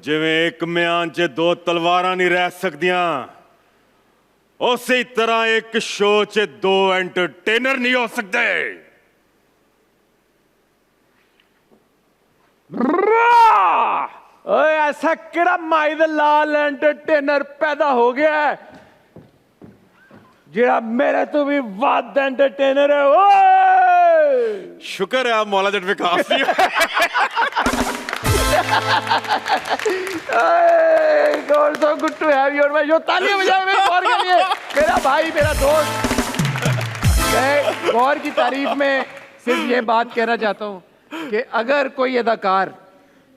जिवें एक म्यान च दो तलवारां नहीं रह सकदियां, उसी तरह एक शो च दो एंटरटेनर नहीं हो सकते। ओए ऐसा किड़ा माई दा लाल एंटरटेनर पैदा हो गया है जिहड़ा मेरे तो भी वध एंटरटेनर है। ओए शुक्र है आप Maula Jatt Vikas ji. God so good to have you on my show. तालियां बजाओ मेरे गौर के लिए, मेरा भाई, मेरा दोस्त। मैं गौर की तारीफ में सिर्फ ये बात कहना चाहता हूँ कि अगर कोई अदाकार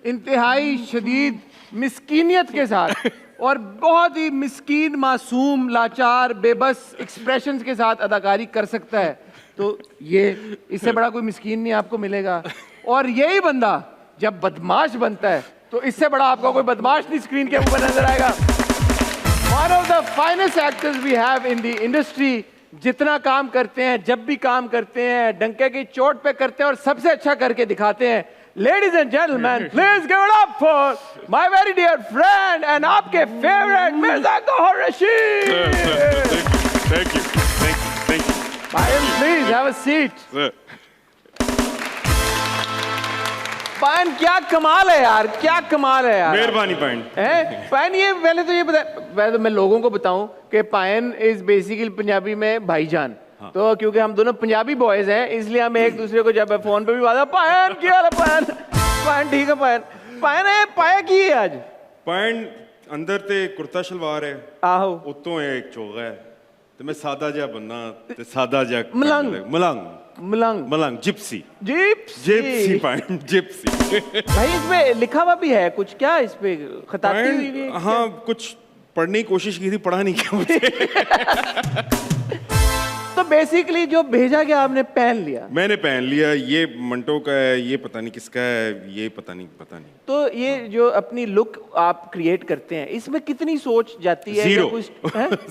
इंतहाई शदीद मिस्कीनियत के साथ और बहुत ही मिस्कीन, मासूम, लाचार, बेबस एक्सप्रेशंस के साथ अदाकारी कर सकता है तो ये इससे बड़ा कोई मिस्कीन नहीं आपको मिलेगा। और यही बंदा जब बदमाश बनता है तो इससे बड़ा आपको कोई बदमाश नहीं स्क्रीन के ऊपर नजर आएगा। One of the finest actors we have in the industry, जितना काम करते हैं, जब भी काम करते हैं, डंके की चोट पे करते हैं और सबसे अच्छा करके दिखाते हैं। Ladies and gentlemen, please give it up for my very dear friend and आपके favorite Mirza Gohar Rashid. Thank you. Payan, please have a seat. पायन क्या कमाल है यार, क्या कमाल है यार। मेहरबानी पायन। पायन ये पहले तो ये पहले तो मैं लोगों को बताऊं कि पायन इज बेसिकली पंजाबी में भाईजान। हाँ। तो क्योंकि हम दोनों पंजाबी बॉयज हैं इसलिए हम एक दूसरे को जब फोन पे भी बात पायन क्या है पायन, पायन ठीक है पायन। पायन है पाया की है आज। पायन अंदर ते कुर्ता शलवार है, आहो उत्तों है एक चोगा है, तो मैं सादा जा बनना ते सादा जा मलंग मलंग जिप्सी पायन जिप्सी। भाई इसमें लिखा हुआ भी है कुछ क्या इस पे खताती हुई है? हाँ कुछ पढ़ने की कोशिश की थी, पढ़ा नहीं क्या मुझे। तो बेसिकली जो भेजा गया आपने पहन लिया। मैंने पहन लिया। ये मंटो का है, ये पता नहीं किसका है, ये पता नहीं। तो ये जो अपनी लुक आप क्रिएट करते हैं इसमें कितनी सोच जाती है?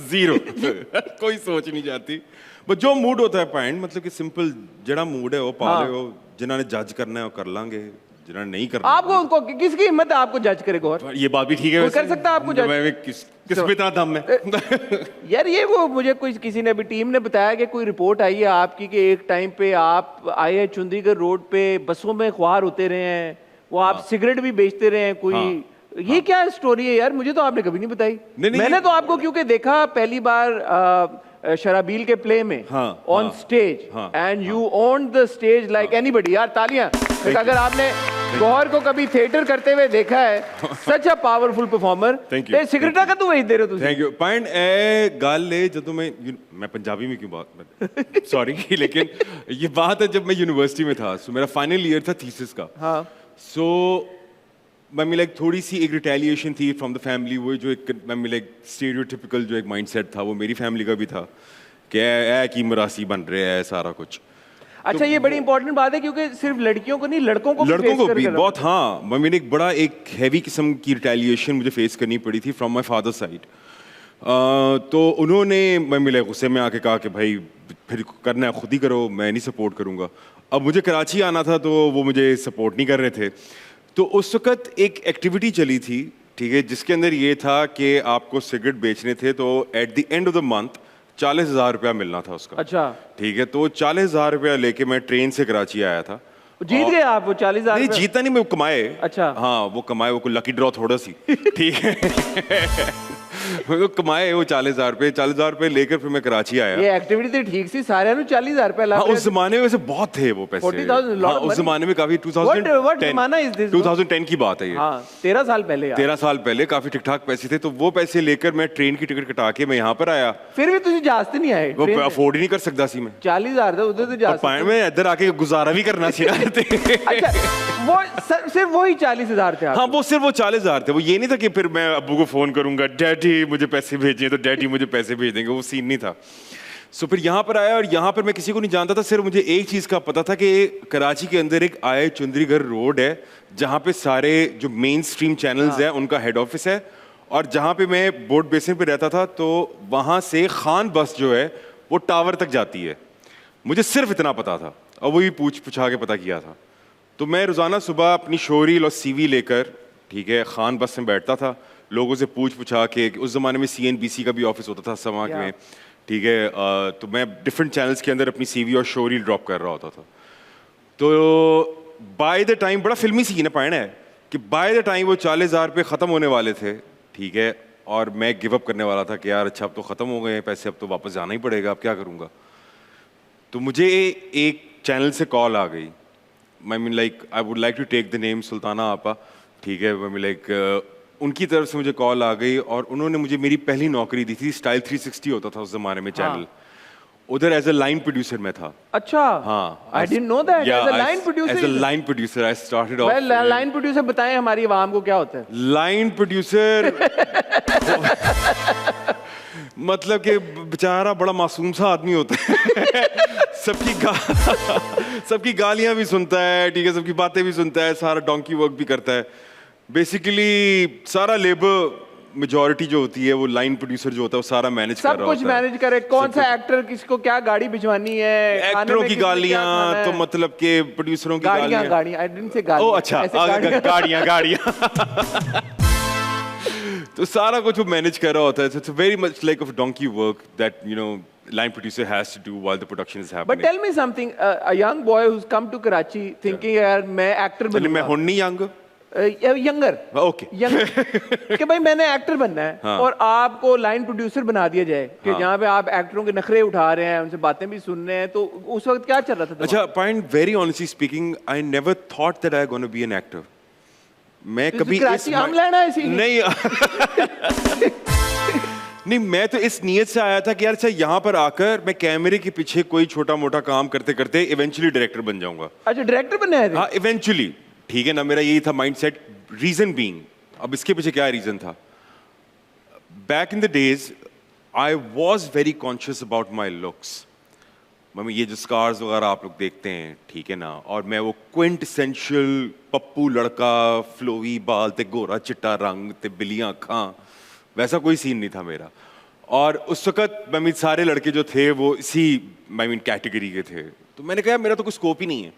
जीरो कोई सोच नहीं जाती, बस जो मूड होता है पॉइंट, मतलब कि सिंपल जड़ा मूड है वो पा ले। हो जिन्होंने जज करना है वो कर लांगे, जिन्होंने नहीं करना आपको उनको किसकी हिम्मत है आपको जज करे? गौर ये बात भी ठीक है, कर सकता है आपको जज। किस पे था दम में यार ये वो मुझे कोई किसी ने भी टीम ने बताया कि कोई रिपोर्ट आई है आपकी कि एक टाइम पे आप आए हैं चंडीगढ़ रोड पे, बसों में ख्वार होते रहे हैं, वो आप सिगरेट भी बेचते रहे हैं कोई। ये क्या स्टोरी है यार? मुझे तो आपने कभी नहीं बताई। मैंने तो आपको क्योंकि देखा पहली बार शराबील के प्ले में on stage and you own the stage like anybody. यार तालियां। अगर आपने गौहर को कभी थिएटर करते हुए देखा है, सच अ पावरफुल परफॉर्मर। ते सिगरेटा का तू वेच दे रहे हो? थैंक यू पॉइंट ए गल ले जब मैं पंजाबी में क्यों बात सॉरी लेकिन ये बात है जब मैं यूनिवर्सिटी में था, सो मेरा फाइनल ईयर था थीसिस का। सो मैं लाइक थोड़ी सी एक रिटेलिएशन थी फ्रॉम द फैमिली। वो जो एक मैं लाइक स्टीरियोटिपिकल जो एक माइंडसेट था वो मेरी फैमिली का भी था कि ऐ की मरासी बन रहे हैं सारा कुछ। अच्छा तो ये बड़ी इंपॉर्टेंट बात है क्योंकि सिर्फ लड़कियों को नहीं लड़कों को भी बहुत। हाँ मैंने एक बड़ा एक हैवी किस्म की रिटेलिएशन मुझे फेस करनी पड़ी थी फ्रॉम माय फादर साइड। तो उन्होंने मैं गुस्से में आके कहा कि भाई फिर करना है खुद ही करो, मैं नहीं सपोर्ट करूँगा। अब मुझे कराची आना था तो वो मुझे सपोर्ट नहीं कर रहे थे। तो उस वक्त एक एक्टिविटी चली थी, ठीक है, जिसके अंदर ये था कि आपको सिगरेट बेचने थे तो at the end of the month 40,000 रुपया मिलना था उसका। अच्छा ठीक है, तो 40,000 रुपया लेके मैं ट्रेन से कराची आया था। जीत गए आप वो 40,000? नहीं जीता नहीं, मैं कमाए। अच्छा हाँ वो कमाए, वो लकी ड्रॉ थोड़ा सी ठीक है वो कमाए वो 40,000 रुपये। 40,000 रुपये लेकर फिर मैं कराची आया। ये एक्टिविटी तो ठीक सी, सारे 40,000 रुपये ला। उस जमाने में वैसे बहुत थे वो पैसे। 40,000 उस जमाने में काफी 2010 की बात है ये। 13 साल पहले। 13 साल पहले काफी ठीक ठाक पैसे थे। तो वो पैसे लेकर मैं ट्रेन की टिकट कटा के मैं यहाँ पर आया। फिर भी तुझे जाते नहीं आए? वो अफोर्ड ही नहीं कर सकता सी मैं। 40,000 था उधर तो जा में इधर आके गुजारा भी करना चाहिए। अच्छा वो सिर्फ वही 40,000 थे? हाँ वो सिर्फ वो 40,000 थे। वो ये नहीं था कि फिर मैं अब्बू को फोन करूंगा डैडी मुझे पैसे भेजिए तो डैडी मुझे पैसे भेज देंगे, वो सीन नहीं था। सो फिर यहाँ पर आया और यहाँ पर मैं किसी को नहीं जानता था, सिर्फ मुझे एक चीज़ का पता था कि कराची के अंदर एक आए चुंदरीगढ़ रोड है जहाँ पे सारे जो मेन स्ट्रीम चैनल्स हैं उनका हेड ऑफिस है, और जहाँ पे मैं बोर्ड बेसिन पे रहता था तो वहाँ से खान बस जो है वो टावर तक जाती है। मुझे सिर्फ इतना पता था और वही पूछा के पता किया था। तो मैं रोज़ाना सुबह अपनी शोरील और सीवी लेकर, ठीक है, खान बस में बैठता था, लोगों से पूछा के, उस ज़माने में CNBC का भी ऑफिस होता था समाक में, ठीक है, तो मैं डिफरेंट चैनल्स के अंदर अपनी सीवी और शोरील ड्रॉप कर रहा होता था। तो बाय द टाइम, बड़ा फिल्मी सीन है पाना है कि बाय द टाइम वो 40,000 रुपये ख़त्म होने वाले थे, ठीक है, और मैं गिव अप करने वाला था कि यार अच्छा अब तो ख़त्म हो गए हैं पैसे, अब तो वापस जाना ही पड़ेगा, अब क्या करूँगा। तो मुझे एक चैनल से कॉल आ गई, I mean like I would like to take the name Sultana apa, ठीक है, आई मीन लाइक उनकी तरफ से मुझे कॉल आ गई और उन्होंने मुझे मेरी पहली नौकरी दी थी। स्टाइल 360 होता था उस ज़माने में चैनल, उधर एज अ लाइन प्रोड्यूसर मैं था। अच्छा, हाँ, I didn't know that. As a line producer, as a line producer I started off. Well, line producer बताएं हमारी आवाम को क्या होता है। लाइन प्रोड्यूसर मतलब कि बेचारा बड़ा मासूम सा आदमी होता है सबकी गालियां भी सुनता है, ठीक है, सबकी बातें भी सुनता है, सारा डोंकी वर्क भी करता है। बेसिकली सारा लेबर मेजॉरिटी जो होती है वो लाइन प्रोड्यूसर जो होता है वो सारा मैनेज कर रहा होता है, सब कुछ मैनेज करे, कौन सा एक्टर किसको क्या गाड़ी भिजवानी है, एक्टरों की गालियां, तो मतलब के प्रोड्यूसरों की गालियां, आई डिडंट से गालियां, ओह अच्छा, गाड़ियां तो सारा कुछ वो मैनेज कर रहा होता है। It's very much like of donkey work that you know line producer has to do while the production is happening. But tell me something, a young boy who's come to Karachi thinking यार मैं actor बनूंगा, मैं हूं नहीं young, younger, okay, कि भाई मैंने actor बनना है, हाँ. और आपको लाइन प्रोड्यूसर बना दिया जाए कि हाँ. जहाँ पे आप एक्टरों के नखरे उठा रहे हैं, उनसे बातें भी सुन रहे हैं, तो उस वक्त क्या चल रहा था? अच्छा, point very honestly speaking, I never thought that I gonna be an actor. मैं कभी नहीं, मैं तो इस नीयत से आया था कि यार अच्छा यहाँ पर आकर मैं कैमरे के पीछे कोई छोटा मोटा काम करते करते इवेंचुअली डायरेक्टर बन जाऊंगा। अच्छा, डायरेक्टर बनना है? हाँ, इवेंचुअली, ठीक है ना, मेरा यही था माइंडसेट। रीजन बीइंग, अब इसके पीछे क्या रीजन था, back in the days I was very conscious about my looks. Mummy ये जो स्कार्स वगैरह आप लोग देखते हैं, ठीक है ना, और मैं वो क्विंटेसेंशियल पप्पू लड़का, फ्लोवी बाल ते गोरा चिट्टा रंग ते बिलियां अखां, वैसा कोई सीन नहीं था मेरा। और उस वक्त मैं सारे लड़के जो थे वो इसी कैटेगरी के थे। तो मैंने कहा मेरा तो कोई स्कोप ही नहीं है।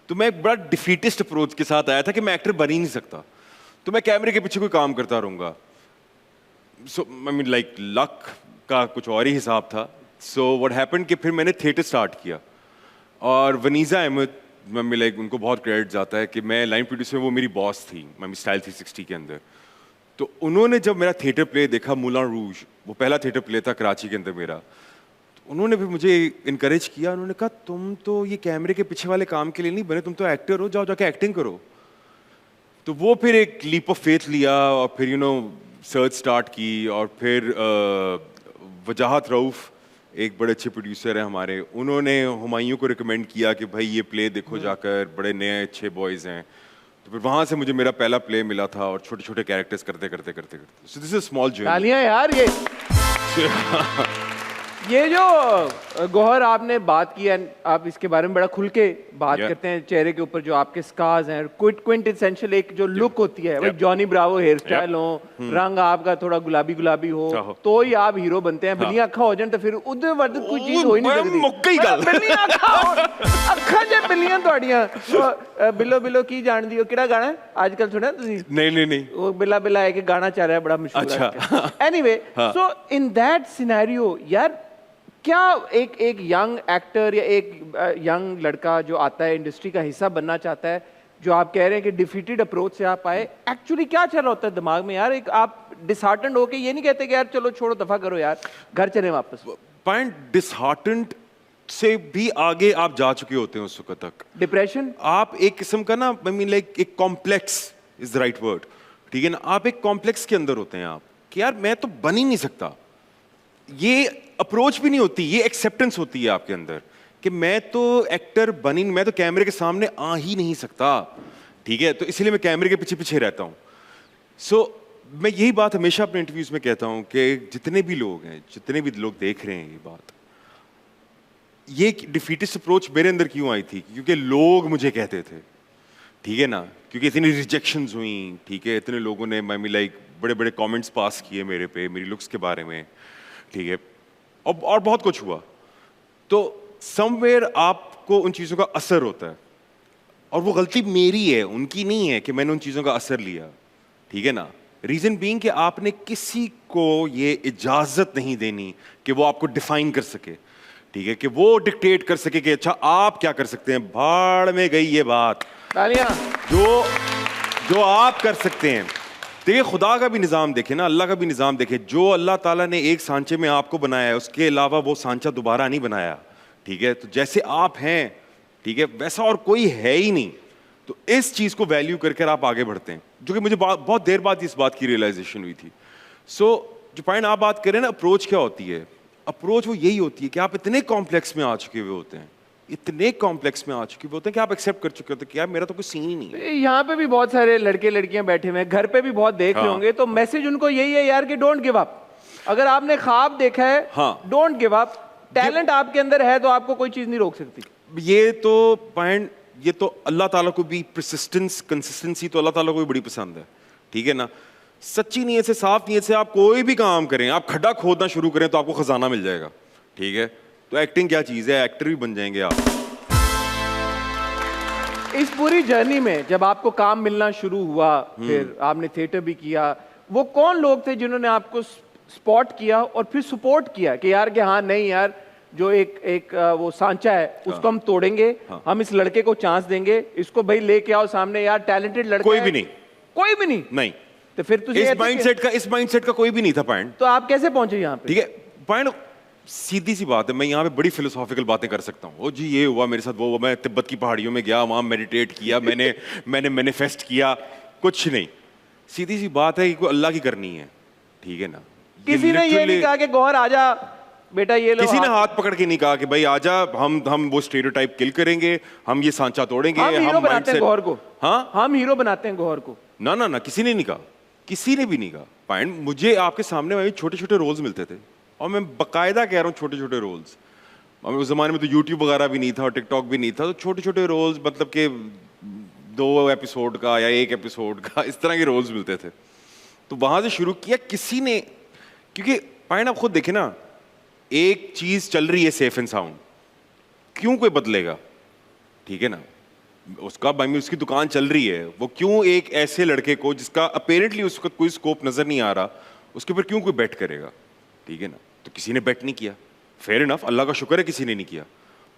तो मैं एक बड़ा डिफीटिस्ट अप्रोच के साथ आया था कि मैं एक्टर बन ही नहीं सकता, तो मैं कैमरे के पीछे कोई काम करता रहूँगा। सो लाइक लक का कुछ और ही हिसाब था। सो व्हाट हैपेंड कि फिर मैंने थिएटर स्टार्ट किया, और वनीज़ा अहमद, लाइक उनको बहुत क्रेडिट जाता है कि मैं लाइन प्रोड्यूसर, वो मेरी बॉस थी स्टाइल 360 के अंदर। तो उन्होंने जब मेरा थिएटर प्ले देखा, मूलान रूज, वो पहला थिएटर प्ले था कराची के अंदर मेरा, तो उन्होंने भी मुझे इनकरेज किया। उन्होंने कहा तुम तो ये कैमरे के पीछे वाले काम के लिए नहीं बने, तुम तो एक्टर हो, जाओ जाके एक्टिंग करो। तो वो फिर एक लीप ऑफ फेथ लिया और फिर सर्च स्टार्ट की। और फिर वजाहत रऊफ एक बड़े अच्छे प्रोड्यूसर हैं हमारे, उन्होंने हुमायूं को रिकमेंड किया कि भाई ये प्ले देखो जाकर, बड़े नए अच्छे बॉयज़ हैं। तो फिर वहाँ से मुझे मेरा पहला प्ले मिला था, और छोटे छोटे कैरेक्टर्स करते करते करते करते, so this is small journey. तालियां यार। ये जो गौहर आपने बात की है, आप इसके बारे में बड़ा खुल के बात करते हैं, चेहरे के ऊपर जो आपके स्कार्स हैं, क्विंटेसेंशियल एक जो लुक होती है, भाई जॉनी ब्रावो हेयर स्टाइल हो, रंग आपका थोड़ा गुलाबी गुलाबी हो, तो ही आप हीरो बनते हैं। बिल्लियां अखा हो जाए तो फिर उधर वर्द कोई चीज हो ही नहीं सकती। बिल्लियां अखा जे बिल्लियां ਤੁਹਾਡੀਆਂ बिलो बिलो की जान दियो किहड़ा गाना है आजकल सुना तुसी? नहीं वो बिल्ला बिल्ला एक गाना चल रहा है बड़ा मशहूर है। Anyway, so in that scenario यार, क्या एक यंग एक्टर या एक यंग लड़का जो आता है, इंडस्ट्री का हिस्सा बनना चाहता है, जो आप कह रहे हैं कि डिफीटेड अप्रोच से आप आए, एक्चुअली क्या चल रहा होता है दिमाग में यार? एक आप डिसहार्टेंड होके ये नहीं कहते कि यार चलो छोड़ो, दफा करो यार, घर चले वापस? पॉइंट डिसहार्टेंड से भी आगे आप जा चुके होते हैं उस वक्त तक। डिप्रेशन, आप एक किस्म का ना, लाइक एक complex is the right word, ठीक है ना, आप एक कॉम्प्लेक्स के अंदर होते हैं आप कि यार मैं तो बन ही नहीं सकता। ये अप्रोच भी नहीं होती, ये एक्सेप्टेंस होती है आपके अंदर कि मैं तो एक्टर बन ही, मैं तो कैमरे के सामने आ ही नहीं सकता, ठीक है, तो इसलिए मैं कैमरे के पीछे पीछे रहता हूँ। सो मैं यही बात हमेशा अपने इंटरव्यूज में कहता हूँ कि जितने भी लोग हैं, जितने भी लोग देख रहे हैं ये बात, ये डिफीटिस्ट अप्रोच मेरे अंदर क्यों आई थी? क्योंकि लोग मुझे कहते थे, ठीक है ना, क्योंकि इतनी रिजेक्शंस हुई, ठीक है, इतने लोगों ने लाइक बड़े बड़े कमेंट्स पास किए मेरे पे, मेरी लुक्स के बारे में, ठीक है, और बहुत कुछ हुआ। तो समवेयर आपको उन चीज़ों का असर होता है, और वो गलती मेरी है, उनकी नहीं है कि मैंने उन चीज़ों का असर लिया, ठीक है ना। रीज़न बीइंग कि आपने किसी को ये इजाज़त नहीं देनी कि वो आपको डिफाइन कर सके, ठीक है, कि वो डिक्टेट कर सके कि अच्छा आप क्या कर सकते हैं। भाड़ में गई ये बात। तालियां। जो आप कर सकते हैं, देखिए खुदा का भी निज़ाम देखे ना, अल्लाह का भी निज़ाम देखे। जो अल्लाह ताला ने एक सांचे में आपको बनाया है, उसके अलावा वो सांचा दोबारा नहीं बनाया, ठीक है। तो जैसे आप हैं, ठीक है, वैसा और कोई है ही नहीं। तो इस चीज़ को वैल्यू करके आप आगे बढ़ते हैं, जो कि मुझे बहुत देर बाद इस बात की रियलाइजेशन हुई थी। सो जो पॉइंट आप बात करें ना, अप्रोच क्या होती है? अप्रोच वो यही होती है कि आप इतने कॉम्प्लेक्स में आ चुके हुए होते हैं, इतने कॉम्प्लेक्स में आ चुके होते हैं कि आप एक्सेप्ट कर चुके होते हैं कि यार मेरा तो कोई सीन ही नहीं है। यहाँ पे भी बहुत सारे लड़के लड़कियां बैठे हुए हैं, घर पे भी बहुत देख रहे होंगे, तो मैसेज उनको यही है यार कि डोंट गिव अप। अगर आपने ख्वाब देखा है, डोंट गिव अप। टैलेंट आपके अंदर है तो आपको कोई चीज नहीं रोक सकती। ये तो पॉइंट, ये तो अल्लाह ताला को भी परसिस्टेंस, कंसिस्टेंसी तो अल्लाह ताला को भी बड़ी पसंद है, ठीक है ना। सच्ची नीयत से, साफ नीयत से आप कोई भी काम करें, आप खड्डा खोदना शुरू करें तो आपको खजाना मिल जाएगा, ठीक है। तो एक्टिंग क्या चीज़ है, एक्टर भी बन जाएंगे आप। इस पूरी जर्नी में जब आपको काम मिलना शुरू हुआ, फिर आपने थिएटर भी किया, वो कौन लोग थे जिन्होंने आपको स्पॉट किया और फिर सपोर्ट किया कि यार कि हाँ नहीं यार, जो एक वो सांचा है उसको हम तोड़ेंगे, हम इस लड़के को चांस देंगे, इसको भाई लेके आओ सामने, यार टैलेंटेड लड़का कोई भी नहीं, कोई भी नहीं। नहीं, तो फिर इस माइंडसेट का कोई भी नहीं था पॉइंट। तो आप कैसे पहुंचे यहाँ पे? ठीक है, पॉइंट सीधी सी बात है, मैं यहाँ पे बड़ी फिलोसॉफिकल बातें कर सकता हूँ। ओ जी ये हुआ मेरे साथ, वो हुआ, मैं तिब्बत की पहाड़ियों में गया, वहाँ मेडिटेट किया, मैंने मैनिफेस्ट किया, कुछ नहीं। सीधी सी बात है कि कोई अल्लाह की करनी है, ठीक है ना। किसी ने ये नहीं कहा कि गौहर आजा बेटा ये लो, किसी ने हाथ पकड़ के नहीं कहा कि भाई आजा, हम वो स्टेरियोटाइप किल करेंगे, हम ये सांचा तोड़ेंगे, हम हीरो बनाते हैं गौहर को। हाँ, हम हीरो बनाते हैं गौहर को। ना ना ना, किसी ने नहीं कहा, किसी ने भी नहीं कहा। पॉइंट, मुझे आपके सामने में छोटे छोटे रोल्स मिलते थे, और मैं बकायदा कह रहा हूँ छोटे छोटे रोल्स। उस जमाने में तो यूट्यूब वगैरह भी नहीं था और टिकटॉक भी नहीं था, तो छोटे छोटे रोल्स, मतलब कि 2 एपिसोड का या 1 एपिसोड का, इस तरह के रोल्स मिलते थे। तो वहां से शुरू किया किसी ने, क्योंकि पॉइंट आप खुद देखें ना, एक चीज चल रही है सेफ एंड साउंड, क्यों कोई बदलेगा, ठीक है ना। उसका भाई उसकी दुकान चल रही है, वो क्यों एक ऐसे लड़के को जिसका अपेरेंटली उसका कोई स्कोप नजर नहीं आ रहा, उसके ऊपर क्यों कोई बेट करेगा, ठीक है ना। तो किसी ने बेट नहीं किया, फेयर इनफ, अल्लाह का शुक्र है किसी ने नहीं किया।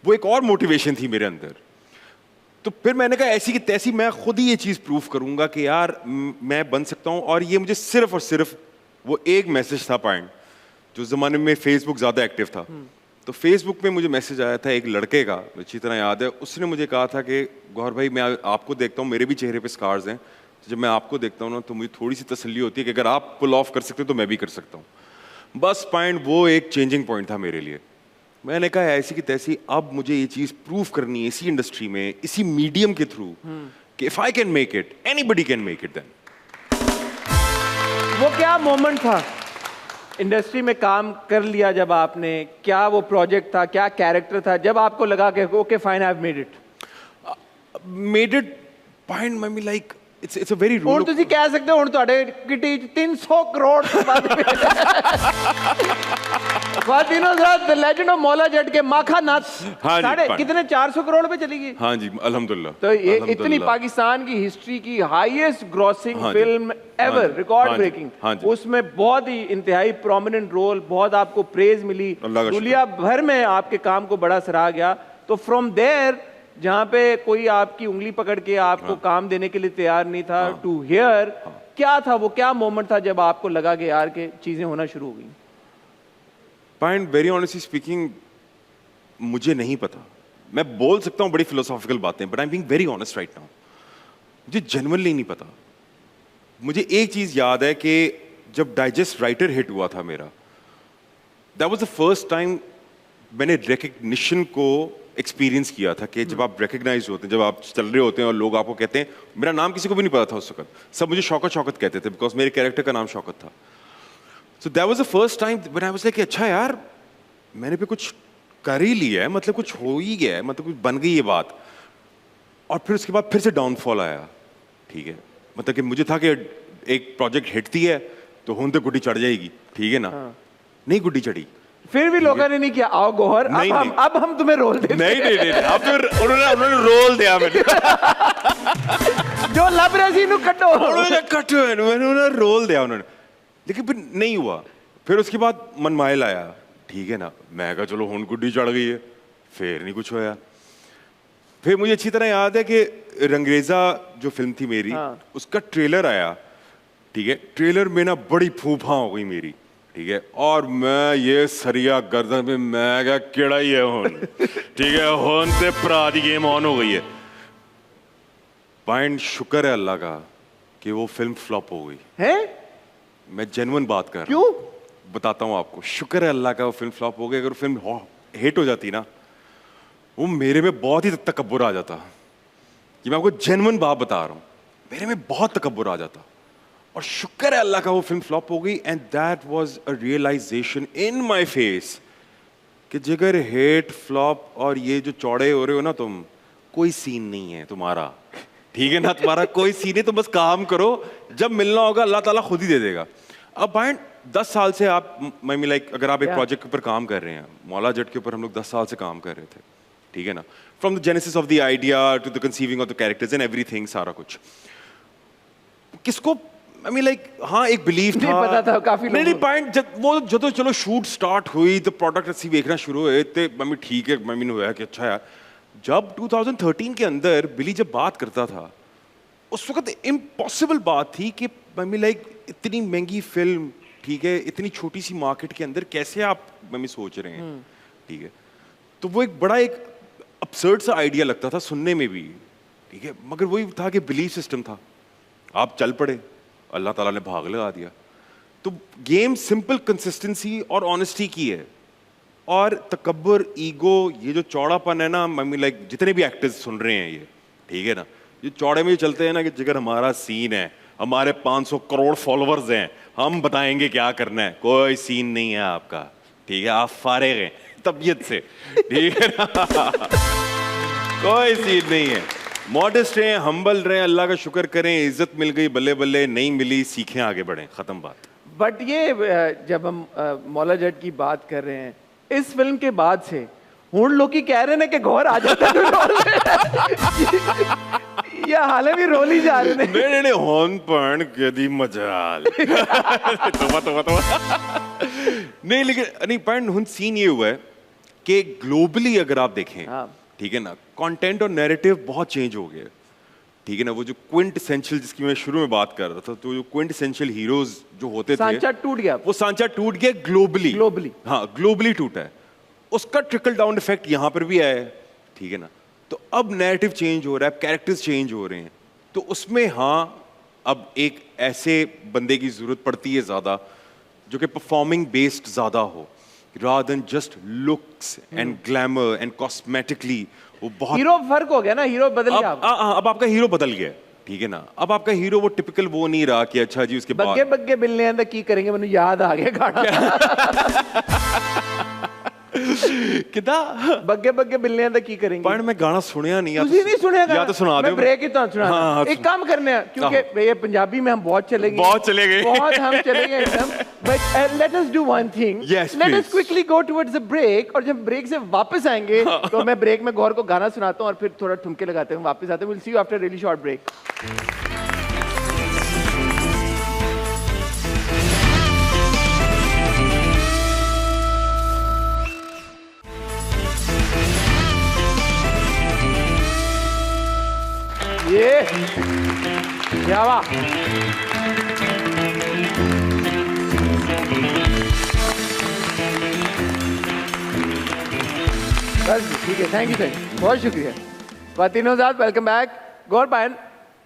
वो एक और मोटिवेशन थी मेरे अंदर। तो फिर मैंने कहा ऐसी की तैसी मैं खुद ही ये चीज़ प्रूफ करूंगा कि यार मैं बन सकता हूँ। और ये मुझे सिर्फ और सिर्फ वो एक मैसेज था पॉइंट, जो ज़माने में फेसबुक ज़्यादा एक्टिव था, तो फेसबुक पे मुझे मैसेज आया था एक लड़के का, अच्छी तरह याद है। उसने मुझे कहा था कि गौहर भाई मैं आपको देखता हूँ, मेरे भी चेहरे पे स्कार्स हैं, जब मैं आपको देखता हूँ ना तो मुझे थोड़ी सी तसल्ली होती है कि अगर आप पुल ऑफ कर सकते हो तो मैं भी कर सकता हूँ। बस पॉइंट वो एक चेंजिंग पॉइंट था मेरे लिए। मैंने कहा ऐसी की तैसी अब मुझे ये चीज़ प्रूव करनी है इसी इंडस्ट्री में, इसी मीडियम के थ्रू, कि if I can make it, anybody can make it. Then वो क्या मोमेंट था इंडस्ट्री में काम कर लिया जब आपने, क्या वो प्रोजेक्ट था, क्या कैरेक्टर था, जब आपको लगा कि okay fine I have made it point मैं भी like it's a very rule. और ਤੁਸੀਂ ਕਹਿ ਸਕਦੇ ਹੋ ਹੁਣ ਤੁਹਾਡੇ ਕਿਟੀ 300 ਕਰੋੜ ਤੋਂ ਵੱਧ फातिनो साहब the legend of Maula Jatt के माखा नाथ साढ़े कितने 400 करोड़ पे चली गई। हाँ जी अल्हम्दुलिल्लाह। तो ये इतनी पाकिस्तान की हिस्ट्री की highest grossing film ever, record breaking, उसमें बहुत ही इंतहाई प्रोमिनेंट रोल, बहुत आपको प्रेज मिली, दुनिया भर में आपके काम को बड़ा सराहा गया। तो फ्रॉम देयर जहाँ पे कोई आपकी उंगली पकड़ के आपको काम देने के लिए तैयार नहीं था, टू हियर क्या था वो, क्या मोमेंट था जब आपको लगा कि यार के चीजें होना शुरू हो गई? पॉइंट वेरी ऑनेस्टली स्पीकिंग मुझे नहीं पता। मैं बोल सकता हूँ बड़ी फिलोसॉफिकल बातें, but I am being very honest right now, मुझे जेन्युइनली नहीं पता। मुझे एक चीज याद है कि जब डाइजेस्ट राइटर हिट हुआ था मेरा, that was the first time मैंने रिकग्निशन को एक्सपीरियंस किया था कि जब आप रिकग्नाइज होते हैं, जब आप चल रहे होते हैं और लोग आपको कहते हैं, मेरा नाम किसी को भी नहीं पता था उस वक्त, सब मुझे शौकत शौकत कहते थे बिकॉज मेरे कैरेक्टर का नाम शौकत था। So that was the first time when I was like अच्छा यार मैंने भी कुछ कर ही लिया है, मतलब कुछ हो ही गया है, मतलब कुछ बन गई ये बात। और फिर उसके बाद फिर से डाउनफॉल आया, ठीक है, मतलब कि मुझे था कि एक प्रोजेक्ट हिटती है तो होंदे गुड्डी चढ़ जाएगी, ठीक है ना। नहीं गुड्डी चढ़ी, फिर भी लोगों ने नहीं किया, आओ गौहर अब हम तुम्हें रोल देते नहीं अब फिर उन्होंने रोल दिया मैंने जो लब रही नु कटो उन्होंने रोल दिया उन्होंने, लेकिन फिर नहीं हुआ। फिर उसके बाद मनमाइल आया, ठीक है ना, मैं कहा चलो हुन गुड्डी चढ़ गई है, फिर नहीं कुछ होया। फिर मुझे अच्छी तरह याद है कि रंगरेजा जो फिल्म थी मेरी, उसका ट्रेलर आया, ठीक है, ट्रेलर में ना बड़ी फूफा हो गई मेरी, ठीक है, और मैं ये सरिया गर्दन में मैं क्या केड़ा ही है हुन, ठीक है, हुन से भरा दी गेम ऑन हो गई है। पॉइंट शुक्र है अल्लाह का कि वो फिल्म फ्लॉप हो गई है। मैं जेन्युइन बात कर रहा क्यों? हूं, बताता हूं आपको। शुक्र है अल्लाह का वो फिल्म फ्लॉप हो गई, अगर फिल्म हिट हो जाती ना, वो मेरे में बहुत ही तकब्बुर आ जाता। ये मैं आपको जेन्युइन बात बता रहा हूं, मेरे में बहुत तकब्बुर आ जाता। और शुक्र है अल्लाह का वो फिल्म फ्लॉप हो गई, and that was a realisation in my face कि जिगर हिट फ्लॉप और ये जो चौड़े हो रहे हो ना तुम, कोई सीन नहीं है तुम्हारा, ठीक है ना, तुम्हारा कोई सीन नहीं, तुम बस काम करो, जब मिलना होगा अल्लाह ताला खुद ही दे देगा। अब भाई 10 साल से आप लाइक अगर आप एक प्रोजेक्ट के ऊपर काम कर रहे हैं, मौला जट के ऊपर हम लोग 10 साल से काम कर रहे थे, ठीक है ना, from the genesis of the idea to the conceiving of the characters and everything, सारा कुछ। किसको लाइक हाँ एक बिलीव था, पता था काफी नहीं पॉइंट वो जो चलो शूट स्टार्ट हुई तो प्रोडक्ट अच्छी देखना शुरू हुए थे, मम्मी ठीक है, मम्मी ने होया कि अच्छा यार। जब 2013 के अंदर बिली जब बात करता था, उस वक्त इम्पॉसिबल बात थी कि मम्मी लाइक इतनी महंगी फिल्म, ठीक है, इतनी छोटी सी मार्केट के अंदर कैसे आप मम्मी सोच रहे हैं, ठीक है, तो वो एक बड़ा एक अपसर्ड सा आइडिया लगता था सुनने में भी, ठीक है, मगर वही था कि बिलीफ सिस्टम था, आप चल पड़े, अल्लाह ताला ने भाग लगा दिया। तो गेम सिंपल कंसिस्टेंसी और ऑनेस्टी की है, और तकब्बुर, ईगो, ये जो चौड़ापन है ना मम्मी लाइक जितने भी एक्टर्स सुन रहे हैं ये, ठीक है ना, ये चौड़े में चलते हैं ना कि जिगर हमारा सीन है, हमारे 500 करोड़ फॉलोअर्स हैं, हम बताएंगे क्या करना है, कोई सीन नहीं है आपका, ठीक है, आप फारिग हैं तबीयत से, ठीक है ना कोई सीन नहीं है, मॉडेस्ट रहें, हम्बल रहें, अल्लाह का शुक्र करें, इज्जत मिल गई बल्ले बल्ले, नहीं मिली सीखें, आगे बढ़ें, खत्म बात। बट ये जब हम मौला जट की बात कर रहे हैं, इस फिल्म के बाद से हुन लोग की कह रहे हैं कि गौर आ जाता ये हाले भी रोल ही जा रहे हैं। नहीं होन पण कदी मजाल नहीं, लेकिन नहीं पॉइंट हुन सीन ये हुआ है कि ग्लोबली अगर आप देखें, ठीक है ना, कंटेंट और नैरेटिव बहुत चेंज हो गया, ठीक है ना, वो जो क्विंट एसेंशियल जिसकी मैं शुरू में बात कर रहा था, तो जो क्विंट एसेंशियल हीरोज जो होते थे, सांचा टूट गया, वो सांचा टूट गया ग्लोबली, हाँ ग्लोबली टूटा है, उसका ट्रिकल डाउन इफेक्ट यहाँ पर भी आया है, ठीक है ना। तो अब नैरेटिव चेंज हो रहा है, कैरेक्टर्स चेंज हो रहे हैं, तो उसमें हाँ अब एक ऐसे बंदे की जरूरत पड़ती है ज्यादा जो कि परफॉर्मिंग बेस्ड ज्यादा हो, rather than just looks and glamour and cosmetically, वो बहुत हीरो फर्क हो गया ना, हीरो बदल गया। अब आपका हीरो बदल गया, ठीक है ना, अब आपका हीरो वो टिपिकल वो नहीं रहा कि अच्छा जी उसके बग्गे बग्गे बिल्ले अंदर की करेंगे, मैंने याद आ गया गाना किदा बग्गे बग्गे बिल्ले अंदर की करेंगे, पर मैं गाना सुनया नहीं, तुझे नहीं सुनेगा, या तो सुना दो, मैं ब्रेक ही तो सुना। हाँ, एक काम करने हैं, क्योंकि ये पंजाबी में हम बहुत चले गए, बहुत हम चले गए एकदम, but let us do one thing, let us quickly go towards the break, और जब ब्रेक से वापस आएंगे तो मैं ब्रेक में गौर को गाना सुनाता हूँ और फिर थोड़ा ठुमके लगाते हैं, वापस आते हैं, will see you after really short break. ये क्या वाह, बस ठीक है, थैंक यू, बहुत शुक्रिया। ख्वातीनो ज़ात, वेलकम बैक। गौर पायन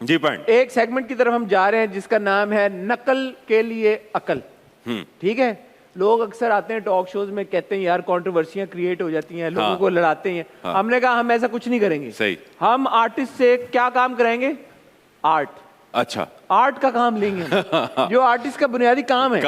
जी, पॉइंट एक सेगमेंट की तरफ हम जा रहे हैं जिसका नाम है नकल के लिए अकल, ठीक है। लोग अक्सर आते हैं टॉक शोज में, कहते हैं यार कंट्रोवर्सियां क्रिएट हो जाती हैं, लोगों को लड़ाते हैं, हमने कहा हम ऐसा कुछ नहीं करेंगे, सही, हम आर्टिस्ट से क्या काम कराएंगे, आर्ट, अच्छा, आर्ट का काम लेंगे हम, जो आर्टिस्ट का बुनियादी काम है।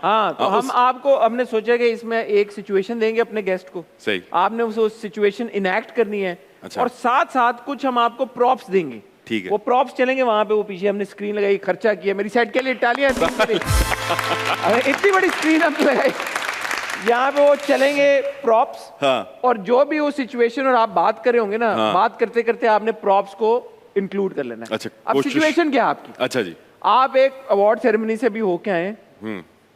हाँ, तो हम आपको हमने सोचा कि इसमें एक सिचुएशन देंगे अपने गेस्ट को, सही, आपने उस सिचुएशन इनैक्ट करनी है। अच्छा। और साथ साथ कुछ हम आपको प्रॉप्स देंगे। ठीक है, वो प्रॉप्स चलेंगे वहां पे, वो पीछे हमने स्क्रीन लगाई, खर्चा किया, मेरी सेट के लिए इटालियन इतनी बड़ी स्क्रीन हमने लगाई, यहाँ पे वो चलेंगे प्रॉप्स। हाँ। और जो भी वो सिचुएशन और आप बात कर रहे होंगे ना, हाँ। बात करते करते आपने प्रॉप्स को इंक्लूड कर लेना है। अच्छा, अब सिचुएशन क्या है आपकी? अच्छा जी, आप एक अवार्ड सेरेमनी से भी होके आए,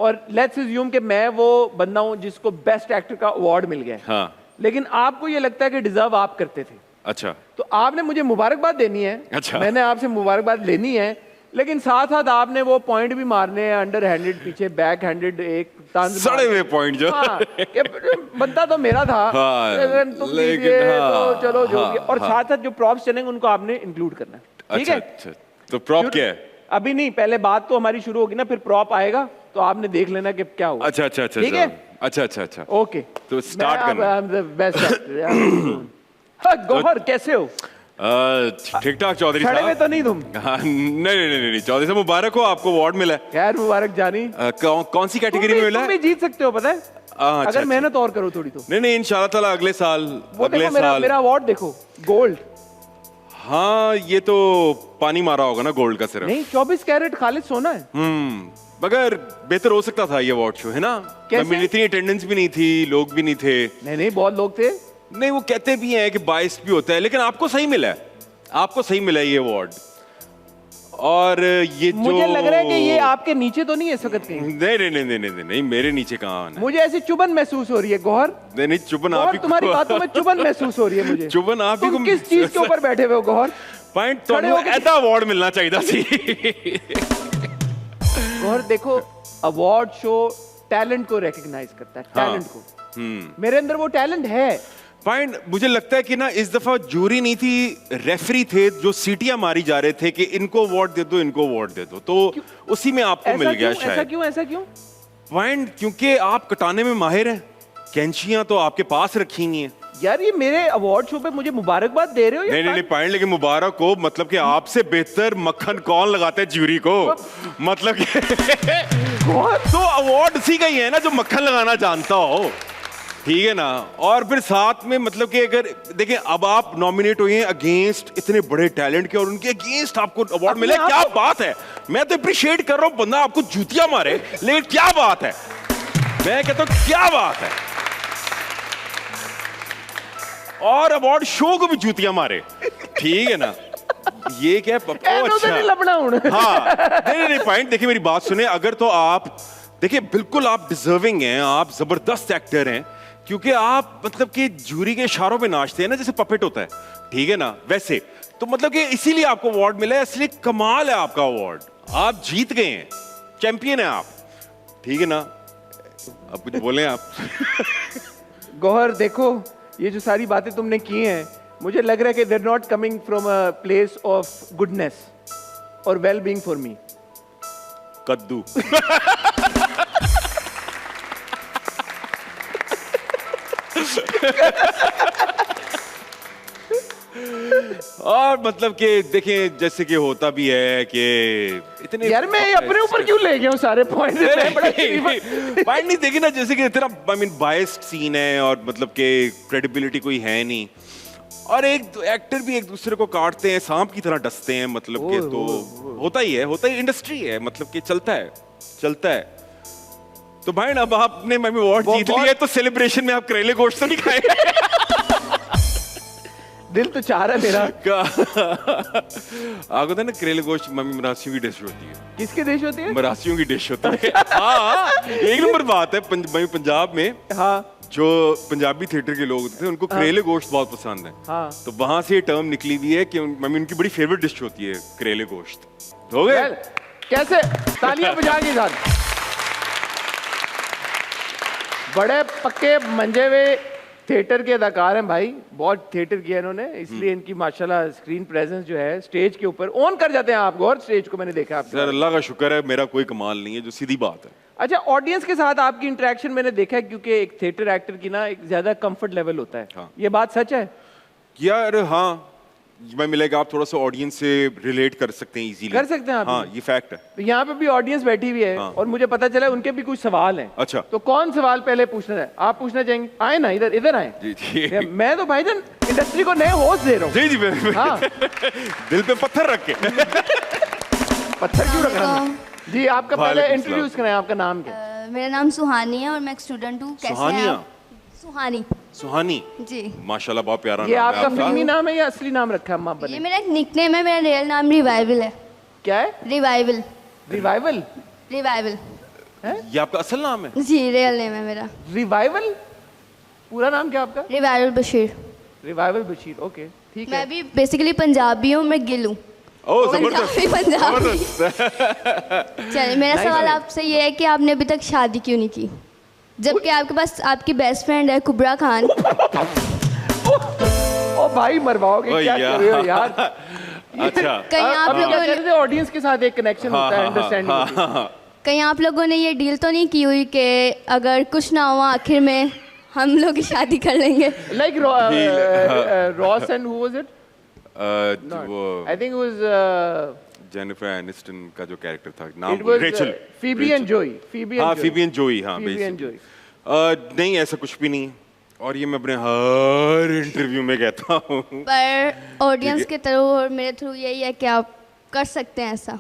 और लेट्स अज्यूम कि मैं वो बंदा हूं जिसको बेस्ट एक्टर का अवार्ड मिल गया है। हाँ, लेकिन आपको ये लगता है कि डिजर्व आप करते थे, अच्छा, तो आपने मुझे मुबारकबाद देनी है। अच्छा। मैंने आपसे मुबारकबाद लेनी है, लेकिन साथ साथ आपने वो पॉइंट भी मारने हैं, अंडर हैंडेड, पीछे बैक हैंडेड, एक सड़े हुए पॉइंट जो हाँ, कि बनता तो मेरा था, हाँ, लेकिन तुम लेकिन दीजिए, हाँ, तो चलो जो हाँ, भी। और हाँ। साथ साथ जो प्रॉप्स चलेंगे उनको आपने इंक्लूड करना है, ठीक अच्छा, है? अच्छा, तो प्रॉप क्या है? अभी नहीं, पहले बात तो हमारी शुरू होगी ना, फिर प्रॉप आएगा, तो आपने देख लेना कि क्या हुआ। अच्छा, अच्छा, अच्छा, ठीक है? अच्छा, अच्छा, अच्छा, ओके, तो स्टार्ट करना। गौहर कैसे हो? ठीक ठाक चौधरी खड़े हुए साहब। तो नहीं तुम? हाँ, नहीं, चौधरी साहब मुबारक हो, आपको अवार्ड मिला है। खैर मुबारक जानी। कौन सी कैटेगरी में मिला तुम है? भी जीत सकते हो, पता है, अच्छा, अगर अच्छा। मेहनत और करो थोड़ी तो। नहीं, इंशाल्लाह ताला अगले साल, वो अगले देखो मेरा साल। अवार्ड देखो, गोल्ड। हाँ, ये तो पानी मारा होगा ना गोल्ड का सिर्फ। नहीं, 24 कैरेट खालिद सोना है। मगर बेहतर हो सकता था ये अवार्ड शो, है ना? कैसे? मेरी इतनी अटेंडेंस भी नहीं थी, लोग भी नहीं थे। नहीं, बहुत लोग थे। नहीं, वो कहते भी हैं कि बाइस भी होता है, लेकिन आपको सही मिला है, आपको सही मिला है ये अवार्ड। और ये जो मुझे लग रहा है कि ये आपके नीचे तो नहीं है इस वक्त कहीं। नहीं, मेरे नीचे कहाँ है? मुझे ऐसी चुभन महसूस हो रही है गौहर। नहीं, चुभन आप गौहर, ही तुम्हारी बातों में चुभन महसूस हो रही है मुझे। चुभन आप ही तुम किस चीज के ऊपर बैठे हुए हो गौहर? पॉइंट तो ऐसा अवार्ड मिलना चाहिए सी। गौहर देखो, अवार्ड शो टैलेंट को रिकॉग्नाइज करता है, टैलेंट को। मेरे अंदर वो टैलेंट है। पॉइंट मुझे लगता है कि ना इस दफा जूरी नहीं थी, रेफरी थे जो सीटियां मारी जा रहे थे कि इनको अवार्ड दे दो, इनको अवार्ड दे दो, तो उसी में आपको मिल गया शायद। ऐसा क्यों? पॉइंट क्योंकि आप कटाने में माहिर हैं, कैंचियां तो आपके पास रखी नहीं है। यार, ये मेरे अवार्ड शो पे मुझे मुबारकबाद दे रहे हो? नहीं, पॉइंट, लेकिन मुबारक हो, मतलब कि आपसे बेहतर मक्खन कौन लगाता है जूरी को? मतलब कि तो अवार्ड उसी का ही है ना जो मक्खन लगाना जानता हो, ठीक है ना? और फिर साथ में मतलब कि अगर देखें, अब आप नॉमिनेट हुए हैं अगेंस्ट इतने बड़े टैलेंट के, और उनके अगेंस्ट आपको अवार्ड मिला, क्या बात है। मैं तो अप्रिशिएट कर रहा हूं, बंदा आपको जूतियां मारे, लेकिन क्या बात है, मैं कहता हूं क्या बात है। और अवार्ड शो को भी जूतियां मारे, ठीक है ना? ये क्या अच्छा, हाँ, नहीं, पॉइंट देखिए, मेरी बात सुने, अगर तो आप देखिए, बिल्कुल आप डिजर्विंग हैं, आप जबरदस्त एक्टर हैं, क्योंकि आप मतलब कि जूरी के इशारों पे नाचते हैं ना, जैसे पपेट होता है, ठीक है ना? वैसे तो मतलब कि इसीलिए आपको अवार्ड मिला है, इसलिए कमाल है आपका अवार्ड, आप जीत गए हैं, चैंपियन है आप, ठीक है ना? अब कुछ बोले आप। गौहर देखो, ये जो सारी बातें तुमने की हैं, मुझे लग रहा है कि they're not coming from a place of goodness or well-being for me. कद्दू। और मतलब कि देखें, जैसे कि होता भी है कि इतने यार, मैं अपने ऊपर क्यों ले गया हूँ सारे पॉइंट? पॉइंट नहीं, देखिए ना, जैसे कि इतना आई मीन बायस्ड सीन है, और मतलब कि क्रेडिबिलिटी कोई है नहीं, और एक एक्टर भी एक दूसरे को काटते हैं, सांप की तरह डसते हैं, मतलब कि तो होता ही है, इंडस्ट्री है, मतलब कि चलता है। तो भाई, अब आपने अवार्ड जीत लिया है, तो सेलिब्रेशन में आप करेले गोश्त तो नहीं खाएंगे? दिल तो चाह रहा है मेरा। आपको ना करेले गोश्त मरासियों की डिश होती है। किसकी डिश होती है? मरासियों की डिश होती है। हाँ, एक नंबर बात है। पंजाब में, हाँ, जो पंजाबी थिएटर के लोग होते थे, उनको करेले गोश्त बहुत पसंद है। हाँ, तो वहां से ये टर्म निकली हुई है कि उनकी बड़ी फेवरेट डिश होती है करेले गोश्त। हो गए? कैसे? तालियां बजा के साथ। बड़े पक्के मंजे हुए थिएटर के अदाकार हैं भाई, बहुत थिएटर किया इन्होंने, इसलिए इनकी माशाल्लाह स्क्रीन प्रेजेंस जो है स्टेज के ऊपर ऑन कर जाते हैं आप। गौर, स्टेज को मैंने देखा आपके। सर, अल्लाह का शुक्र है, मेरा कोई कमाल नहीं है, जो सीधी बात है। अच्छा, ऑडियंस के साथ आपकी इंटरेक्शन मैंने देखा है, क्योंकि एक थिएटर एक्टर की ना एक ज्यादा कंफर्ट लेवल होता है। हाँ। ये बात सच है? यार हाँ, मैं मिलेगा आप थोड़ा सा ऑडियंस से रिलेट कर सकते हैं इजीली। कर सकते हैं आप? हाँ, ये फैक्ट है। तो यहाँ पे भी ऑडियंस बैठी हुई है और मुझे पता चला उनके भी कुछ सवाल हैं। अच्छा। तो कौन सवाल पहले पूछना है? आप पूछना चाहेंगे? आए ना, इधर इधर आए। जी जी मैं तो भाईजान इंडस्ट्री को नए होस्ट दे रहा हूँ। जी जी हाँ। दिल पे पत्थर रख के। पत्थर क्यों रख रहा हूँ? जी आपका पहले वालेकुम इंट्रोड्यूस कराएं, आपका नाम क्या है? मेरा नाम सुहानी है और मैं एक स्टूडेंट हूँ। कैसे हैं सुहानिया? आप? सुहानी सुहानी, जी। माशाल्लाह बहुत प्यारा ये नाम है आपका फिल्मी नाम है या असली नाम रखा है अम्मा ये बने? मेरा एक निकनेम है, मेरा रियल नाम रिवाइवल है। क्या है? रिवाइवल। रिवाइवल? रिवाइवल ये आपका असल नाम है? जी, रियल नेम है मेरा। रिवाइवल? पूरा नाम क्या आपका? Revival Bashir. Revival Bashir, okay ठीक है। मैं भी बेसिकली पंजाबी हूँ, मैं गिल हूँ। ओह जबरदस्त। पंजाबी। जबरदस्त। चलिए, मेरा Nice सवाल है। आपसे ये है कि आपने अभी तक शादी क्यों नहीं की, जबकि आपके पास आपकी बेस्ट फ्रेंड है कुबरा खान। ओ भाई मरवाओगे ओ क्या कर रहे हो यार? अच्छा। कहीं आप अब क्या लोगों कह ने रहे थे, ऑडियंस के साथ एक कनेक्शन होता है, अंडरस्टैंडिंग। कहीं आप लोगों ने ये डील तो नहीं की हुई कि अगर कुछ ना हुआ आखिर में हम लोग की शादी कर लेंगे? Like Ross and who was it? वो I think it was Jennifer Aniston का जो कैरेक्टर था, नाम it was Rachel. Phoebe and Joey. Phoebe हाँ, एंड फीबी एंड जोई। हाँ, फीबी एंड basically। जोई। नहीं, ऐसा कुछ भी नहीं है और ये मैं अपने हर इंटरव्यू में कहता हूँ। पर ऑडियंस के थ्रू और मेरे थ्रू यही है कि आप कर सकते हैं ऐसा।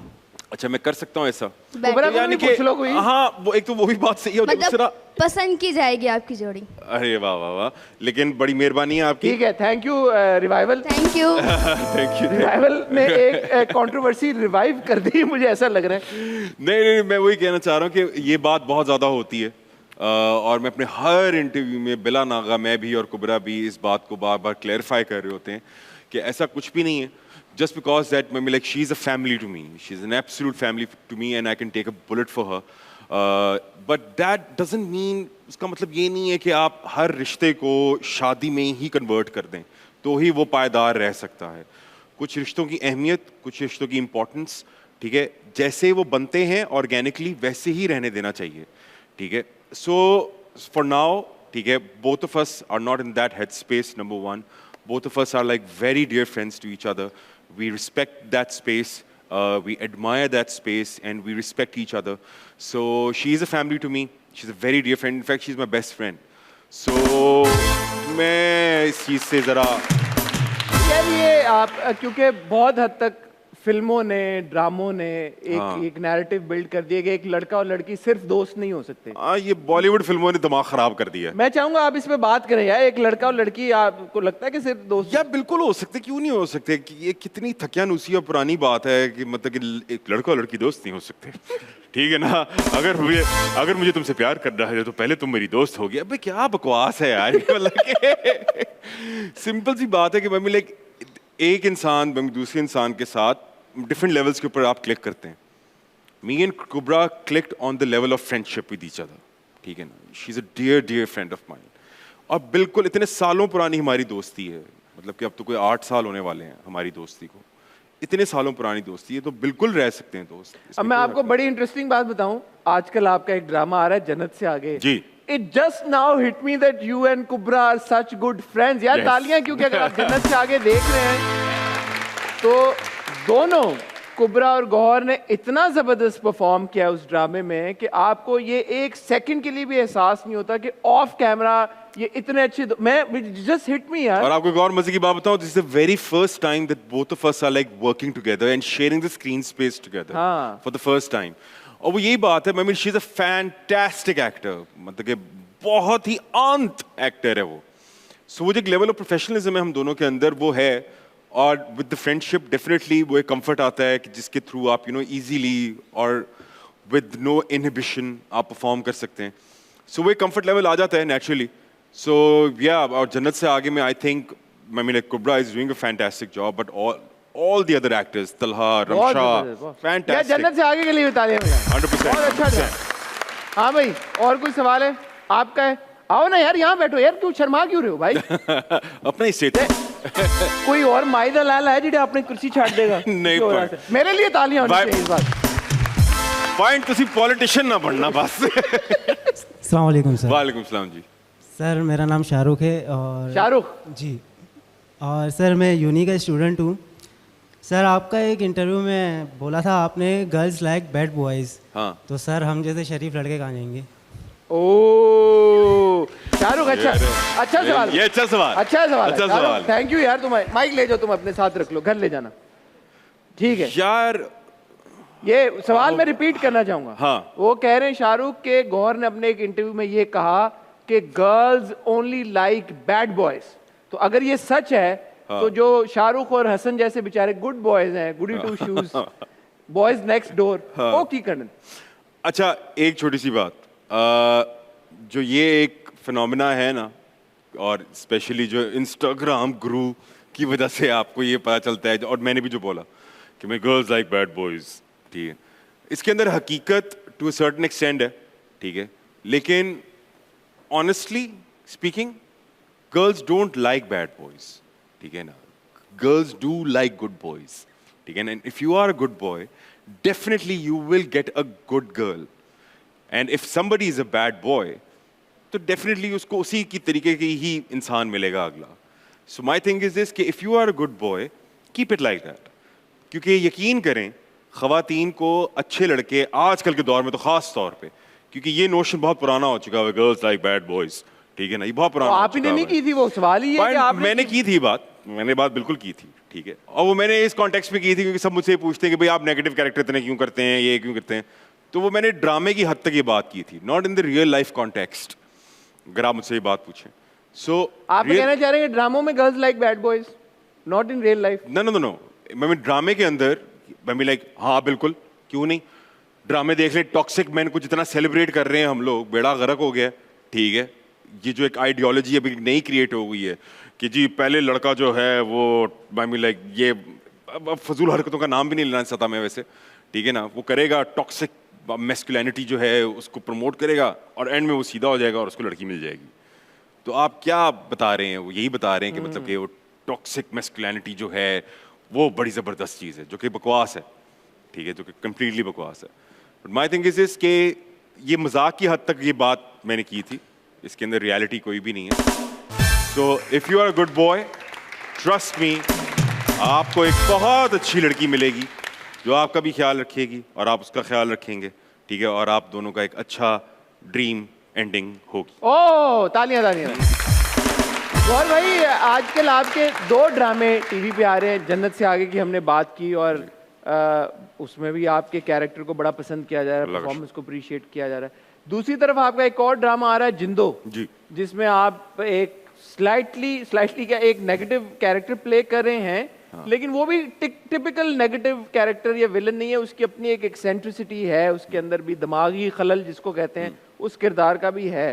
अच्छा, मैं कर सकता हूँ ऐसा? कुबरा को यानी भी पूछ लो कोई। हाँ, वो एक तो वो भी बात सही है और दूसरा मतलब पसंद की जाएगी आपकी जोड़ी। अरे वाह वाह वाह, लेकिन बड़ी मेहरबानी है आपकी। ठीक है, thank you revival. Thank you. Thank you. Revival ने एक कंट्रोवर्सी रिवाइव कर दी, मुझे ऐसा लग रहा है। नहीं, मैं वही कहना चाह रहा हूँ कि ये बात बहुत ज़्यादा होती है और मैं अपने हर इंटरव्यू में बिला नागा मैं भी और कुबरा भी इस बात को बार बार क्लैरिफाई कर रहे होते हैं कि ऐसा कुछ भी नहीं है। Just because that maybe like she's a family to me, she's an absolute family to me, and I can take a bullet for her. But that doesn't mean, उसका मतलब ये नहीं है कि आप हर रिश्ते को शादी में ही कन्वर्ट कर दें तो ही वो पायदार रह सकता है। कुछ रिश्तों की अहमियत, कुछ रिश्तों की इम्पोर्टेंस, ठीक है, जैसे वो बनते हैं ऑर्गेनिकली वैसे ही रहने देना चाहिए, ठीक है। सो फॉर नाउ, ठीक है, both of us are not in that headspace. Number one, both of us are like very dear friends to each other. We respect that space, we admire that space, and we respect each other. So she is a family to me. She's a very dear friend. In fact, she's my best friend. So मैं इस चीज़ से ज़रा यार ये आप क्योंकि बहुत हद तक फिल्मों ने, ड्रामों ने एक नैरेटिव बिल्ड कर दिया कि एक लड़का और लड़की सिर्फ दोस्त नहीं हो सकते। ये बॉलीवुड फिल्मों ने दिमाग खराब कर दिया। मैं चाहूंगा आप इस पे बात करें यार, एक लड़का और लड़की आपको लगता है कि सिर्फ दोस्त? या बिल्कुल हो सकते, क्यों नहीं हो सकते? कि ये कितनी थकियानुसी और पुरानी बात है कि मतलब कि एक लड़का और लड़की दोस्त नहीं हो सकते, ठीक है ना? अगर मुझे तुमसे प्यार करना है तो पहले तुम मेरी दोस्त होगी। अबे क्या बकवास है यार। मतलब सिंपल सी बात है कि मैं लाइक एक इंसान दूसरे इंसान के साथ डिफरेंट लेवल्स के ऊपर आप क्लिक करते हैं। Me and Kubra clicked on the level of friendship with each other, ठीक है ना? She is a dear friend of mine और बिल्कुल इतने सालों पुरानी हमारी दोस्ती है, मतलब कि अब तो कोई 8 साल होने वाले हैं हमारी दोस्ती को। इतने सालों पुरानी दोस्ती है तो बिल्कुल रह सकते हैं दोस्त। अब मैं आपको बड़ी इंटरेस्टिंग बात बताऊं, आजकल आपका एक ड्रामा आ रहा है जन्नत से आगे जी। It just now hit me that you and Kubra are such good friends. यार Yes. तालियां, क्योंकि अगर आप जन्नत से आगे देख रहे हैं तो दोनों कुबरा और गौहर ने इतना जबरदस्त परफॉर्म किया उस ड्रामे में कि आपको ये एक सेकंड के लिए भी एहसास नहीं होता कि ऑफ कैमरा ये इतने अच्छे मैं जस्ट हिट मी यार। और आपको एक और मजे की बात बताऊं, this is the very first time that both of us are like working together and sharing the screen space together for the first time. और वो यही बात है, I mean she is a fantastic actor, मतलब कि बहुत ही अंत actor है वो। सो वो जो एक लेवल ऑफ प्रोफेशनलिज्म है हम दोनों के अंदर वो है, और विद द फ्रेंडशिप डेफिनेटली वो एक कंफर्ट आता है कि जिसके थ्रू आप इजीली और विद नो इनहिबिशन आप परफॉर्म कर सकते हैं। सो वो एक कंफर्ट लेवल आ जाता है नेचुरली। सो या और जन्नत से आगे में I think I mean Kubra is doing a fantastic job, but all the other actors, Talha, Ramsha, fantastic. जन्नत से आगे के लिए बता दें 100%. बहुत अच्छा था। हाँ भाई, और कोई सवाल है आपका? है आओ ना यार, यहाँ बैठो यार, क्यों शर्मा क्यों रहे हो भाई? अपना ही सेट कोई और माई दा लाल है जिसे अपनी कुर्सी छाड़ देगा? नहीं point. मेरे लिए तालियां होनी चाहिए इस बात। पॉइंट तुसी पॉलिटिशियन ना बनना बस। अस्सलाम वालेकुम सर। वालेकुम सलाम जी। सर मेरा नाम शाहरुख है और शाहरुख जी और सर मैं यूनी का स्टूडेंट हूँ। सर आपका एक इंटरव्यू में बोला था आपने गर्ल्स लाइक बैड बॉयज़। हाँ। तो सर हम जैसे शरीफ लड़के कहाँ जाएंगे? ओ शाहरुख, अच्छा अच्छा सवाल, ये अच्छा सवाल, अच्छा सवाल, अच्छा सवाल। थैंक यू यार। तुम माइक ले जाओ, तुम अपने साथ रख लो, घर ले जाना, ठीक है यार ये सवाल मैं रिपीट करना चाहूंगा। हाँ। वो कह रहे हैं शाहरुख के गौहर ने अपने एक इंटरव्यू में ये कहा कि girls only like bad boys. तो अगर ये सच है तो जो शाहरुख और हसन जैसे बेचारे गुड बॉयज हैं, goody two shoes, boys next door, वो की करने। अच्छा एक छोटी सी बात, जो ये एक फिनोमिना है ना, और स्पेशली जो इंस्टाग्राम गुरु की वजह से आपको ये पता चलता है, और मैंने भी जो बोला कि मैं गर्ल्स लाइक बैड बॉयज, ठीक है, इसके अंदर हकीकत टू अ सर्टेन एक्सटेंड है, ठीक है, लेकिन honestly speaking girls don't like bad boys, ठीक है ना, girls do like good boys, ठीक है ना, if you are a good boy definitely you will get a good girl, and if somebody is a bad boy तो definitely उसको उसी की तरीके की ही इंसान मिलेगा अगला। So my thing is this कि if you are a good boy keep it like that, क्योंकि यकीन करें ख़वातीन को अच्छे लड़के आजकल के दौर में तो ख़ास तौर पे, क्योंकि ये नोशन बहुत पुराना हो चुका है, गर्ल्स लाइक बैड बॉयज, ठीक है ना, ये बहुत पुराना हो आप ही ने चुका नहीं है। की थी, वो सवाल ही है कि आपने मैंने की थी बात, मैंने बात बिल्कुल की थी, ठीक है, और वो मैंने इस कॉन्टेक्स्ट में की थी क्योंकि सब मुझसे पूछते हैं कि भाई आप नेगेटिव कैरेक्टर इतने क्यों करते हैं, ये क्यों करते हैं, तो वो मैंने ड्रामे की हद तक ये बात की थी, not in the real life context, अगर आप मुझसे ये बात पूछें। सो आप कहना चाह रहे हैं ड्रामों में girls like bad boys, not in real life? No no no no, मैं ड्रामे के अंदर मैं लाइक हाँ बिल्कुल क्यों नहीं, ड्रामे देख ले, टॉक्सिक मैन को जितना सेलिब्रेट कर रहे हैं हम लोग, बेड़ा गर्क हो गया, ठीक है, ये जो एक आइडियोलॉजी अभी नई क्रिएट हो गई है कि जी पहले लड़का जो है वो लाइक ये अब फजूल हरकतों का नाम भी नहीं लेना चाहता मैं वैसे, ठीक है ना, वो करेगा टॉक्सिक मैस्कुलिनिटी जो है उसको प्रमोट करेगा और एंड में वो सीधा हो जाएगा और उसको लड़की मिल जाएगी। तो आप क्या बता रहे हैं, वो यही बता रहे हैं कि मतलब कि वो टॉक्सिक मैस्कुलिनिटी जो है वो बड़ी ज़बरदस्त चीज़ है जो कि बकवास है, ठीक है, जो कि कम्प्लीटली बकवास है। बट माई थिंक इज कि ये मजाक की हद तक ये बात मैंने की थी, इसके अंदर रियलिटी कोई भी नहीं है। So if you are a good boy trust me, आपको एक बहुत अच्छी लड़की मिलेगी जो आपका भी ख्याल रखेगी और आप उसका ख्याल रखेंगे, ठीक है, और आप दोनों का एक अच्छा ड्रीम एंडिंग होगी। ओह तालियां तालियां। गौर भाई आजकल आपके 2 ड्रामे टीवी पे आ रहे हैं, जन्नत से आगे की हमने बात की और उसमें भी आपके कैरेक्टर को बड़ा पसंद किया जा रहा है, परफॉर्मेंस को अप्रिशिएट किया जा रहा है। दूसरी तरफ आपका एक और ड्रामा आ रहा है जिंदो जी, जिसमें आप एक स्लाइटली क्या एक नेगेटिव कैरेक्टर प्ले कर रहे हैं, हाँ। लेकिन वो भी टिपिकल नेगेटिव कैरेक्टर या विलन नहीं है, उसकी अपनी एक एक्सेंट्रिसिटी है, उसके अंदर भी दिमागी खलल जिसको कहते हैं उस किरदार का भी है।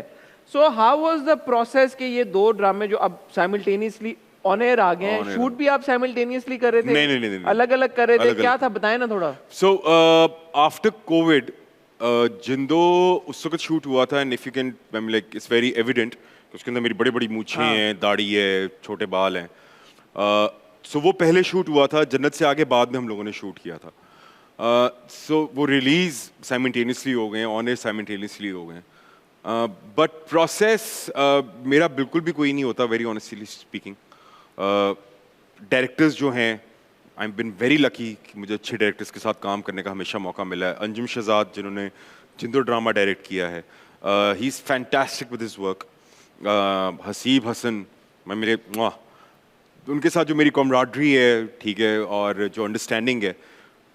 So how was the process कि ये 2 ड्रामे जो अब साइमल्टेनियसली ऑन एयर आ गए हैं, शूट भी आप साइमल्टेनियसली कर रहे थे? नहीं, अलग अलग कर रहे थे, क्या था बताएं ना थोड़ा। सो आफ्टर कोविड जिंदो उस वक्त शूट हुआ था, and if you can like it's very evident, उसके अंदर मेरी बड़ी बड़ी मूछें हैं, दाढ़ी है, छोटे बाल हैं। सो वो पहले शूट हुआ था, जन्नत से आगे बाद में हम लोगों ने शूट किया था। सो वो रिलीज साइमल्टेनियसली हो गए, ऑन एयर साइमल्टेनियसली हो गए, बट प्रोसेस मेरा बिल्कुल भी कोई नहीं होता, वेरी ऑनेस्टली स्पीकिंग। डायरेक्टर्स जो हैं, आई बिन वेरी लकी कि मुझे अच्छे डायरेक्टर्स के साथ काम करने का हमेशा मौका मिला है। अंजुम शहजाद जिन्होंने जिंदो ड्रामा डायरेक्ट किया है, he is fantastic with his work. Haseeb Hasan, मैं मेरे उनके साथ जो मेरी कॉमराडरी है, ठीक है, और जो अंडरस्टैंडिंग है,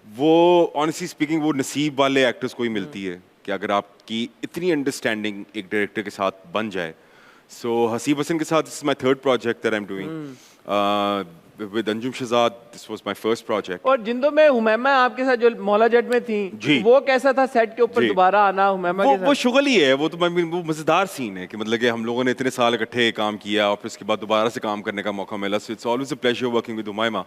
वो ऑनेस्टली स्पीकिंग वो नसीब वाले एक्टर्स को ही मिलती है कि अगर आपकी इतनी अंडरस्टैंडिंग एक डायरेक्टर के साथ बन जाए। सो हसीब हसन के साथ this is my 3rd project that I am doing with Anjum Shahzad, this was my first project. और जिंदो में हुमैमा आपके साथ जो मौला जट में थी जी, वो कैसा था सेट के ऊपर दोबारा आना हुमैमा के साथ? वो शुगल ही है, वो तो वो मजेदार सीन है कि मतलब कि हम लोगों ने इतने साल इकट्ठे काम किया और फिर उसके बाद दोबारा से काम करने का मौका मिला। So it's always a pleasure working with Humaima.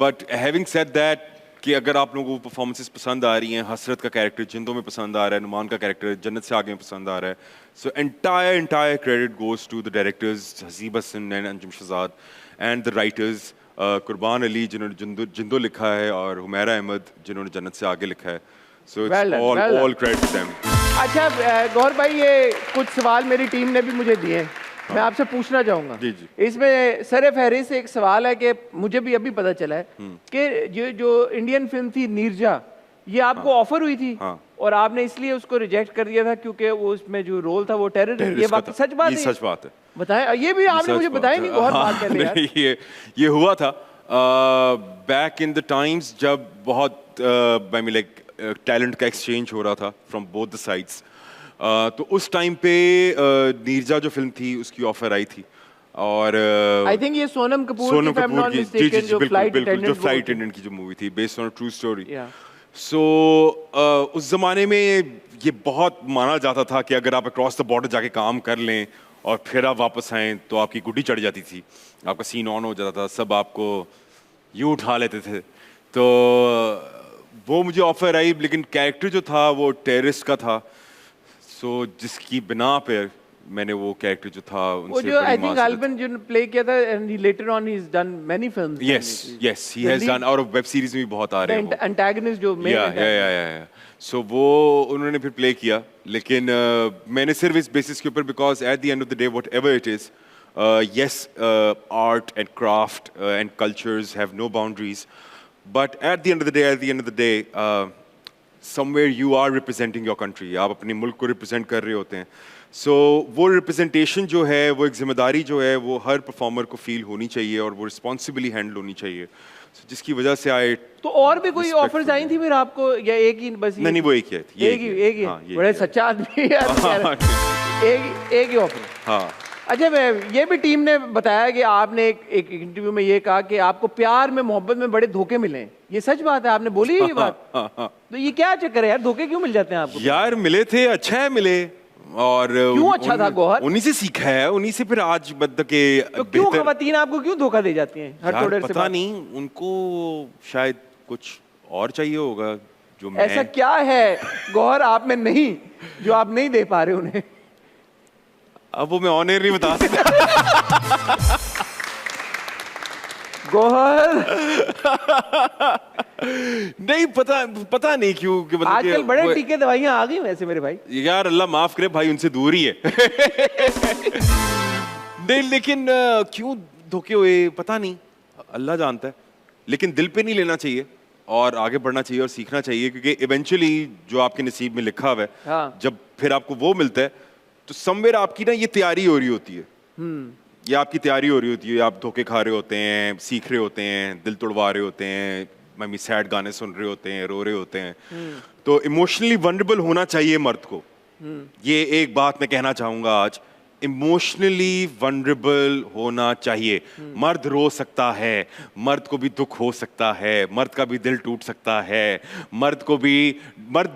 But having said that कि अगर आप लोगों को परफॉर्मेंसेस पसंद आ रही हैं, हसरत का कैरेक्टर जिंदो में पसंद आ रहा है, नुमान का कैरेक्टर जन्नत से आगे में पसंद आ रहा है, so entire credit goes to the directors Haseeb Hasan and Anjum Shahzad and the writers Qurban Ali जिन्होंने जिंदो लिखा है और हुमैरा अहमद जिन्होंने जन्नत से आगे लिखा है। So it's all credit to them. अच्छा गौर भाई, ये कुछ सवाल मेरी टीम ने भी मुझे दिए हैं मैं आपसे पूछना चाहूंगा जी, जी। इसमें सर फहरिस्त एक सवाल है कि मुझे भी अभी पता चला है कि ये जो इंडियन फिल्म थी नीरजा, ये आपको ऑफर हुई थी हाँ। और आपने इसलिए उसको रिजेक्ट कर दिया था क्योंकि वो उसमें जो रोल था वो टेररिस्ट। ये बात सच बात ये है? सच बात है। बताएं, ये भी आपने मुझे बताया नहीं। बहुत बात कर लिया यार। ये हुआ था बैक इन द टाइम्स जब बहुत आई मीन लाइक टैलेंट का एक्सचेंज हो रहा था फ्रॉम बोथ द साइड्स। तो उस टाइम पे नीरजा जो फिल्म थी उसकी ऑफर आई थी और आई थिंक ये सोनम कपूर सोनम की, if I'm कपूर not की, mistaken, जो बिल्कुल फ्लाइट बिल्कुल, जो अटेंडेंट फ्लाइट अटेंडेंट की जो मूवी थी based on true story. Yeah. सो उस जमाने में ये बहुत माना जाता था कि अगर आप अक्रॉस द बॉर्डर जाके काम कर लें और फिर आप वापस आएँ तो आपकी गुड्डी चढ़ जाती थी, आपका सीन ऑन हो जाता था, सब आपको यूँ उठा लेते थे। तो वो मुझे ऑफर आई, लेकिन कैरेक्टर जो था वो टेररिस्ट का था। सो जिसकी बिना पे मैंने वो कैरेक्टर जो था वो उनसे जो आई बड़ी थिंक मासूमियत- अल्बन जो प्ले किया था and he later on he is done many films. Yes, he has done, और वेब सीरीज में भी बहुत आ रहे हैं वो। एंटागनिस्ट जो मेन या सो वो उन्होंने फिर प्ले किया, लेकिन मैंने सिर्फ इस बेसिस के ऊपर, because at the end of the day what ever it is, yes, art and craft and cultures have no boundaries, but at the end of the day, somewhere you are representing your country. आप अपने मुल्क को represent कर रहे होते हैं। So वो representation जो है, वो एक जिम्मेदारी जो है, वो हर परफॉर्मर को फील होनी चाहिए और वो रिस्पॉन्सिबली हैंडल होनी चाहिए। So, जिसकी वजह से आए तो और भी कोई ऑफर्स आई थी फिर आपको या एक ही बस? नहीं, वो एक ही थी। एक ही हाँ, ये बड़े एक ही है। सच्चा आदमी है यार। एक ही ऑफर। हाँ। अच्छा, ये भी टीम ने बताया कि आपने एक इंटरव्यू में ये कहा कि आपको प्यार में मोहब्बत में बड़े धोखे मिले हैं। ये सच बात है? आपने बोली है ये बात? तो ये क्या चक्कर है यार, धोखे क्यों मिल जाते हैं आपको? यार मिले थे, अच्छा है मिले, और क्यों अच्छा था गौहर? उन्हीं से सीखा है, उन्हीं से फिर आज मतलब के तो क्यों खवातीन आपको क्यों धोखा दे जाती हैं हर थोड़े से? पता नहीं, उनको शायद कुछ और चाहिए होगा जो मैं। ऐसा क्या है गौहर आप में नहीं जो आप नहीं दे पा रहे उन्हें? अब वो मैं ऑन एयर नहीं बता सकता। गौहर नहीं पता नहीं क्यों कि मतलब आजकल बड़े टीके दवाइयां आ गई वैसे मेरे भाई। यार अल्लाह माफ करे भाई, उनसे दूर ही है। नहीं, लेकिन क्यों धोखे हुए पता नहीं, अल्लाह जानता है। लेकिन दिल पे नहीं लेना चाहिए और आगे बढ़ना चाहिए और सीखना चाहिए, क्योंकि इवेंचुअली जो आपके नसीब में लिखा हुआ है, हाँ। जब फिर आपको वो मिलता है तो समवेयर आपकी ना ये तैयारी हो रही होती है। ये आपकी तैयारी हो रही होती है, आप धोखे खा रहे होते हैं, सीख रहे होते हैं, दिल तोड़वा रहे होते हैं, मम्मी सैड गाने सुन रहे होते हैं, रो रहे होते हैं। तो इमोशनली वनरेबल होना चाहिए मर्द को। ये एक बात मैं कहना चाहूंगा आज, इमोशनली वनरेबल होना चाहिए। मर्द रो सकता है, मर्द को भी दुख हो सकता है, मर्द का भी दिल टूट सकता है, मर्द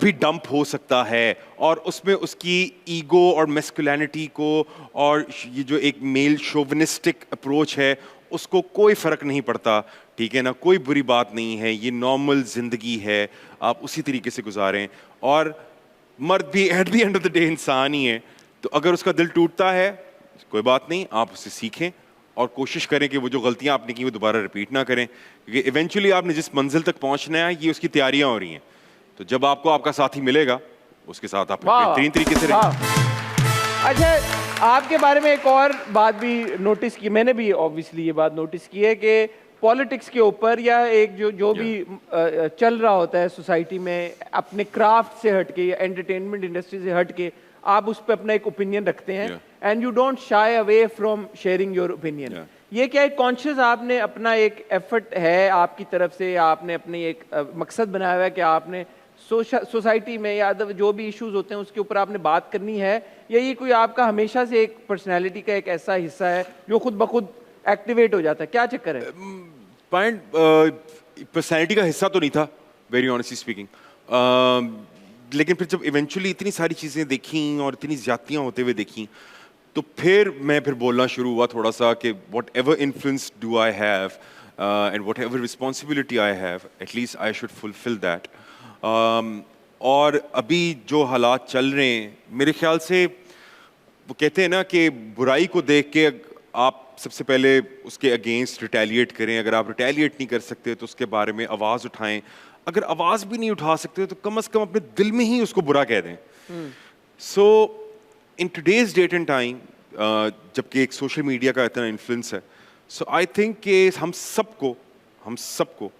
भी डंप हो सकता है, और उसमें उसकी ईगो और मैस्कुलिनिटी को और ये जो एक मेल शोविनिस्टिक अप्रोच है उसको कोई फर्क नहीं पड़ता, ठीक है ना? कोई बुरी बात नहीं है, ये नॉर्मल जिंदगी है, आप उसी तरीके से गुजारें। और मर्द भी at the end of the day इंसान ही है, तो अगर उसका दिल टूटता है कोई बात नहीं, आप उससे सीखें और कोशिश करें कि वो जो गलतियां आपने की वो दोबारा रिपीट ना करें, क्योंकि इवेंचुअली आपने जिस मंजिल तक पहुंचना है ये उसकी तैयारियां हो रही हैं। तो जब आपको आपका साथी मिलेगा उसके साथ आप बेहतरीन तरीके से रहें। अच्छा, आपके बारे में एक और बात भी नोटिस की, मैंने भी ऑब्वियसली ये बात नोटिस की है कि पॉलिटिक्स के ऊपर या एक जो भी चल रहा होता है सोसाइटी में, अपने क्राफ्ट से हट के या एंटरटेनमेंट इंडस्ट्री से हट के आप उस पर अपना एक ओपिनियन रखते हैं and you don't shy away from sharing your opinion. ये क्या एक कॉन्शियस आपने अपना एक एफर्ट है आपकी तरफ से, आपने अपनी एक मकसद बनाया हुआ है कि आपने सोसाइटी में या जो भी इश्यूज होते हैं उसके ऊपर आपने बात करनी है, या ये कोई आपका हमेशा से एक पर्सनैलिटी का एक ऐसा हिस्सा है जो खुद ब खुद एक्टिवेट हो जाता है? क्या चक्कर है? पॉइंट पर्सनैलिटी का हिस्सा तो नहीं था, वेरी ऑनेस्टली स्पीकिंग, लेकिन फिर जब इवेंचुअली इतनी सारी चीज़ें देखी और इतनी ज़्यादतियाँ होते हुए देखी तो फिर बोलना शुरू हुआ थोड़ा सा कि what ever influence do I have and what ever responsibility I have, at least I should fulfil that. और अभी जो हालात चल रहे हैं मेरे ख्याल से, वो कहते हैं ना कि बुराई को देख के आप सबसे पहले उसके अगेंस्ट रिटेलिएट करें। अगर आप रिटेलिएट नहीं कर सकते तो उसके बारे में आवाज़ उठाएं, अगर आवाज़ भी नहीं उठा सकते तो कम से कम अपने दिल में ही उसको बुरा कह दें। So in today's date and time जबकि एक सोशल मीडिया का इतना इन्फ्लुएंस है. सो आई थिंक कि हम सबको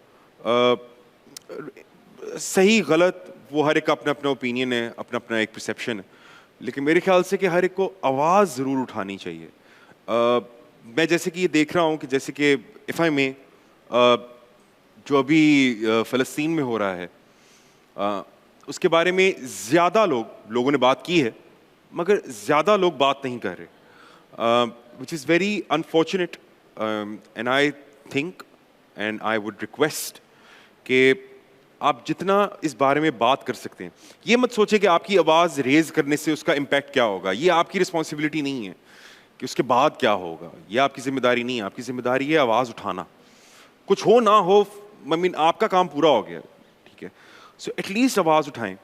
सही गलत वो हर एक का अपना अपना ओपिनियन है, अपना अपना एक परसेप्शन है, लेकिन मेरे ख्याल से कि हर एक को आवाज़ ज़रूर उठानी चाहिए. मैं जैसे कि ये देख रहा हूँ कि जैसे कि इफ़ आई में जो अभी फ़लस्तीन में हो रहा है उसके बारे में ज़्यादा लोगों ने बात की है, मगर ज़्यादा लोग बात नहीं कर रहे, which is very unfortunate. And I think and I would request कि आप जितना इस बारे में बात कर सकते हैं, ये मत सोचें कि आपकी आवाज़ रेज़ करने से उसका इम्पैक्ट क्या होगा. ये आपकी रिस्पॉन्सिबिलिटी नहीं है कि उसके बाद क्या होगा, ये आपकी जिम्मेदारी नहीं है. आपकी जिम्मेदारी है आवाज़ उठाना. कुछ हो ना हो, आई मीन आपका काम पूरा हो गया, ठीक है. सो एटलीस्ट आवाज़ उठाएं.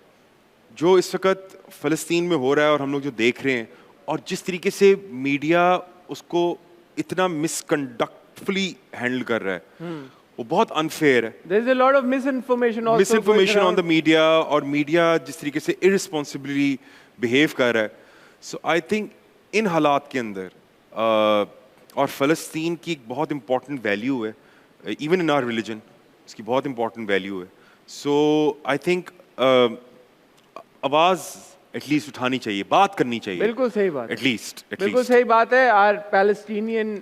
जो इस वक्त फ़लस्तीन में हो रहा है और हम लोग जो देख रहे हैं, और जिस तरीके से मीडिया उसको इतना मिसकंडक्टफुली हैंडल कर रहा है, वो बहुत अनफेयर है. There is a lot of misinformation also misinformation going on the around. Media, और मीडिया जिस तरीके से इररिस्पॉन्सिबली बिहेव कर रहा है. सो आई थिंक इन हालात के अंदर और फ़लस्तीन की एक बहुत इंपॉर्टेंट वैल्यू है, इवन इन आवर रिलीजन इसकी बहुत इंपॉर्टेंट वैल्यू है. सो आई थिंक आवाज़ एटलीस्ट उठानी चाहिए, बात करनी चाहिए. बिल्कुल सही बात है. एटलीस्ट बिल्कुल सही बात है. Our Palestinian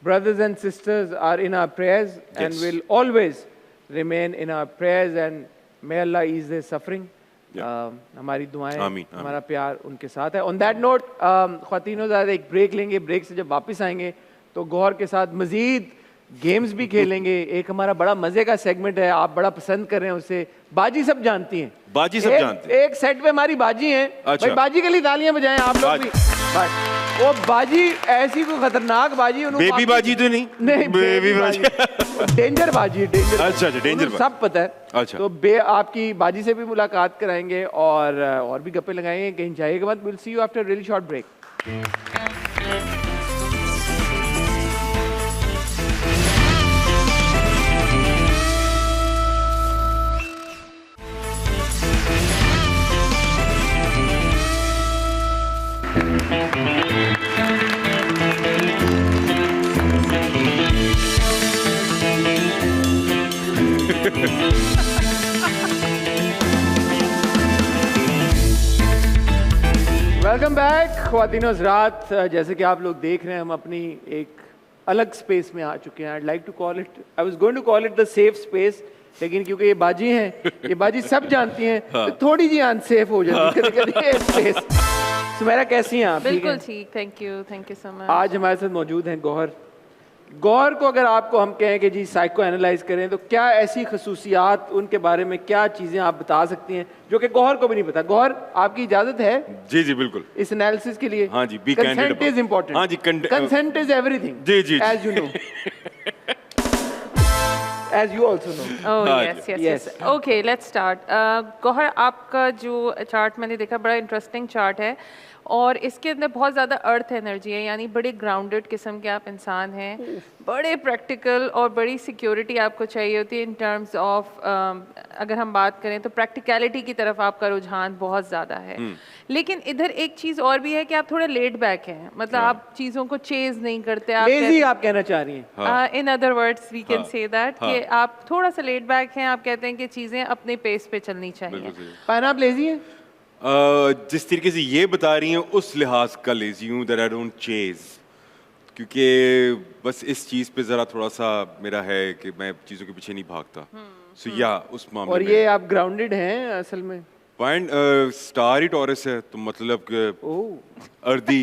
brothers and sisters are in our prayers and Yes. will always remain in our prayers, and may Allah ease their suffering. हमारी दुआएं, आमीन, आमीन. हमारा प्यार उनके साथ है. On that note, ख्वातीनो ज़रा एक ब्रेक लेंगे. ब्रेक से जब वापस आएंगे तो गौहर के साथ मजीद गेम्स भी खेलेंगे. एक हमारा बड़ा मजे का सेगमेंट है, आप बड़ा पसंद कर रहे हैं उसे. बाजी सब जानती हैं. बाजी सब जानते हैं. एक सेट पे हमारी बाजी हैं. अच्छा. भाई बाजी के लिए तालियां बजाएं आप लोग भी. बस वो बाजी ऐसी कोई खतरनाक बाजी, बेबी बाजी तो नहीं? नहीं, बेबी बाजी. डेंजर बाजी, डेंजर. अच्छा, डेंजर बाजी. सब पता है. अच्छा. तो आपकी बाजी से भी मुलाकात कराएंगे और भी गप्पे लगाएंगे. कहीं जाइएगा मत. Will see you after really short break. Welcome back ख्वातीनो हज़रात. जैसे कि आप लोग देख रहे हैं, हम अपनी एक अलग स्पेस में आ चुके हैं. I like to call it, I was going to call it the safe space, लेकिन क्योंकि ये बाजी हैं, ये बाजी सब जानती हैं, तो थोड़ी जी अनसेफ हो जाती है कभी ये स्पेस. सुमेरा कैसी हैं आप? बिल्कुल ठीक. Thank you so much. आज हमारे साथ मौजूद हैं गौहर. गौहर को अगर आपको हम कहें कि जी साइको एनालाइज करें, तो क्या ऐसी खसूसियात, उनके बारे में क्या चीज़ें आप बता सकती हैं जो कि गौहर को भी नहीं पता? गौहर, आपकी इजाज़त है जी जी बिल्कुल इस एनालिसिस के लिए? हाँ जी, be candid consent about- is important. हाँ जी, कंसेंट इज एवरीथिंग. जी, जी, जी. As you know, as you also know. Oh हाँ yes, जी. yes, Yes. yes. Okay, let's start. Gauhar, आपका जो चार्ट मैंने देखा बड़ा इंटरेस्टिंग चार्ट है, और इसके अंदर बहुत ज़्यादा अर्थ एनर्जी है, यानी बड़े ग्राउंडेड किस्म के आप इंसान हैं, बड़े प्रैक्टिकल, और बड़ी सिक्योरिटी आपको चाहिए होती है इन टर्म्स ऑफ, अगर हम बात करें तो प्रैक्टिकलिटी की तरफ आपका रुझान बहुत ज़्यादा है. लेकिन इधर एक चीज़ और भी है कि आप थोड़े लेड बैक हैं, मतलब आप चीज़ों को चेज़ नहीं करते. लेजी आप कहना चाह रही हैं? In other words we can say that कि आप थोड़ा सा लेड बैक हैं. आप कहते हैं कि चीज़ें अपने पेस पे चलनी चाहिए. पायन आप लेजी हैं? जिस तरीके से ये बता रही हैं उस लिहाज का लेजी हूँ दैट आई डोंट चेज, क्योंकि बस इस चीज़ पे ज़रा थोड़ा सा मेरा है कि मैं चीज़ों के पीछे नहीं भागता. सो या उस मामले और में ये आप ग्राउंडेड हैं असल में? पॉइंट स्टार ही टॉरस है, तो मतलब कि ओह अर्दी.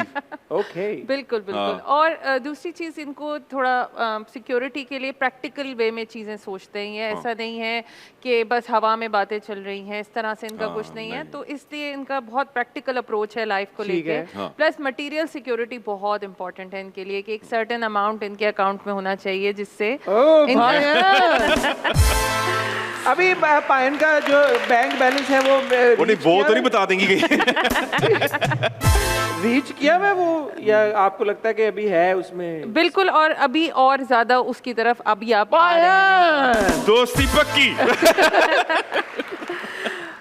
ओके. बिल्कुल बिल्कुल. और दूसरी चीज़, इनको थोड़ा सिक्योरिटी के लिए प्रैक्टिकल वे में चीज़ें सोचते हैं. ये ऐसा नहीं है कि बस हवा में बातें चल रही हैं, इस तरह से इनका कुछ नहीं है. तो इसलिए इनका बहुत प्रैक्टिकल अप्रोच है लाइफ को ठीक लेके. है. प्लस मटेरियल सिक्योरिटी बहुत इंपॉर्टेंट है इनके लिए, कि एक सर्टेन अमाउंट इनके अकाउंट में होना चाहिए, जिससे ओह पायन. अभी पायन का जो बैंक बैलेंस है वो नहीं, वो तो नहीं बता देंगी कि रीच किया मैं वो, या आपको लगता है कि अभी है उसमें? बिल्कुल. और अभी और ज्यादा उसकी तरफ अभी आप आ रहे हैं. पायन दोस्ती पक्की.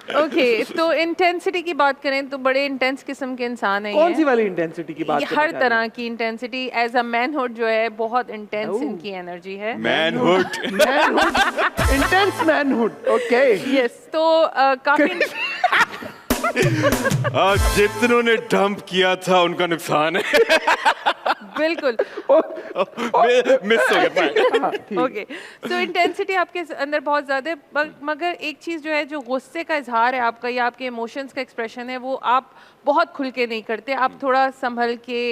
ओके तो इंटेंसिटी की बात करें तो बड़े इंटेंस किस्म के इंसान हैं कौन ये। सी वाली इंटेंसिटी की बात ये करना हर चाह रहे तरह की इंटेंसिटी एज अ मैनहुड जो है बहुत इंटेंस इनकी एनर्जी है। मैनहुड। हैं? Manhood, intense manhood, okay. Yes तो काफी जितनों ने डंप किया था उनका नुकसान है। बिल्कुल मिस हो गया। ओके सो इंटेंसिटी आपके अंदर बहुत ज़्यादा है मगर एक चीज़ जो है जो गुस्से का इजहार है आपका या आपके इमोशंस का एक्सप्रेशन है वो आप बहुत खुल के नहीं करते, आप थोड़ा संभल के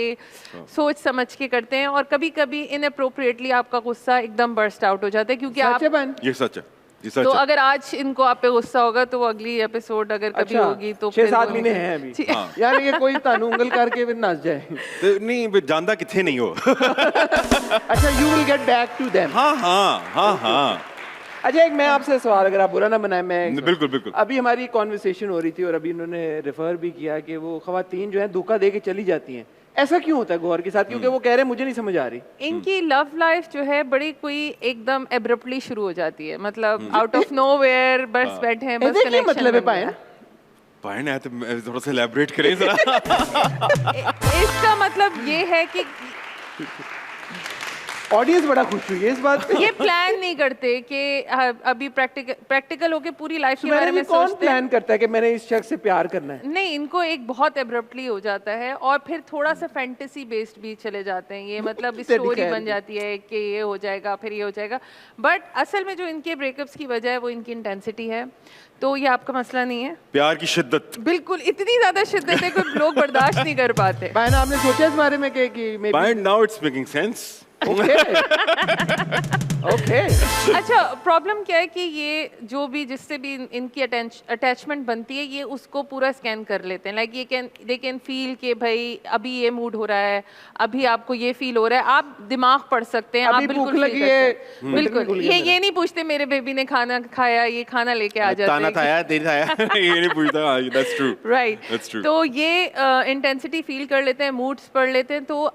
सोच समझ के करते हैं और कभी कभी इनअप्रोप्रिएटली आपका गुस्सा एकदम बर्स्ट आउट हो जाता है क्योंकि आप सच है बहन? ये सच है, ये सच तो है। अगर आज इनको आप पे गुस्सा होगा तो वो अगली एपिसोड अगर कभी होगी तो 6-7 महीने हैं अभी, यानी कि कोई तानू उंगल करके फिर नस जाए। तो नहीं वे जानदा किथे नहीं हो। अच्छा, you will get back to them. हाँ हाँ हाँ हाँ। अच्छा, एक मैं आपसे सवाल, अगर आप बुरा ना बनाए, मैं बिल्कुल बिल्कुल। अभी हमारी कॉन्वर्सेशन हो रही थी और अभी इन्होंने रेफर भी किया कि वो खवातीन जो है धोखा दे के चली जाती हैं, ऐसा क्यों होता है गौहर के साथ? क्योंकि वो कह रहे हैं मुझे नहीं समझ आ रही। इनकी लव लाइफ जो है बड़ी कोई एकदम एब्रप्टली शुरू हो जाती है, मतलब आउट ऑफ नोवेयर बस बैठे हैं, बस क्या कनेक्शन मतलब है पायन? पायन है तो थोड़ा सा एलैबोरेट करें जरा। इसका मतलब ये है कि ऑडियंस बड़ा खुश हुई है इस बात पे। ये प्लान नहीं करते कि अभी प्रैक्टिकल होके पूरी लाइफ के बारे मैंने में कौन सोचते हैं। प्लान करता है कि मैंने इस शख्स से प्यार करना है? नहीं, इनको एक बहुत एब्रप्टली हो जाता है और फिर थोड़ा सा फैंटेसी बेस्ड भी चले जाते हैं ये, मतलब तेरी स्टोरी खैर बन की। जाती है कि ये हो जाएगा फिर ये हो जाएगा, बट असल में जो इनके ब्रेकअप्स की वजह है वो इनकी इंटेंसिटी है। तो ये आपका मसला नहीं है, प्यार की शिद्दत। बिल्कुल इतनी ज्यादा शिद्दत है कि लोग बर्दाश्त नहीं कर पाते। पायन, आपने सोचा इस बारे में कि maybe- पायन now it's making sense. Okay okay. अच्छा, प्रॉब्लम क्या है कि ये जो भी जिससे भी इनकी अटैचमेंट बनती है ये उसको पूरा स्कैन कर लेते हैं, लाइक ये दे कैन फील कि भाई अभी ये मूड हो रहा है, अभी आपको ये फील हो रहा है, आप दिमाग पढ़ सकते हैं, आप अभी बिल्कुल भूख feel लगी कर है, सकते हैं। बिल्कुल ये नहीं पूछते मेरे बेबी ने खाना खाया, ये खाना लेके आ जाते ताना हैं। था यार, देर था यार। ये नहीं पूछता। That's true. Right, That's true. तो ये इंटेंसिटी फील कर लेते हैं, मूड्स पढ़ लेते हैं। तो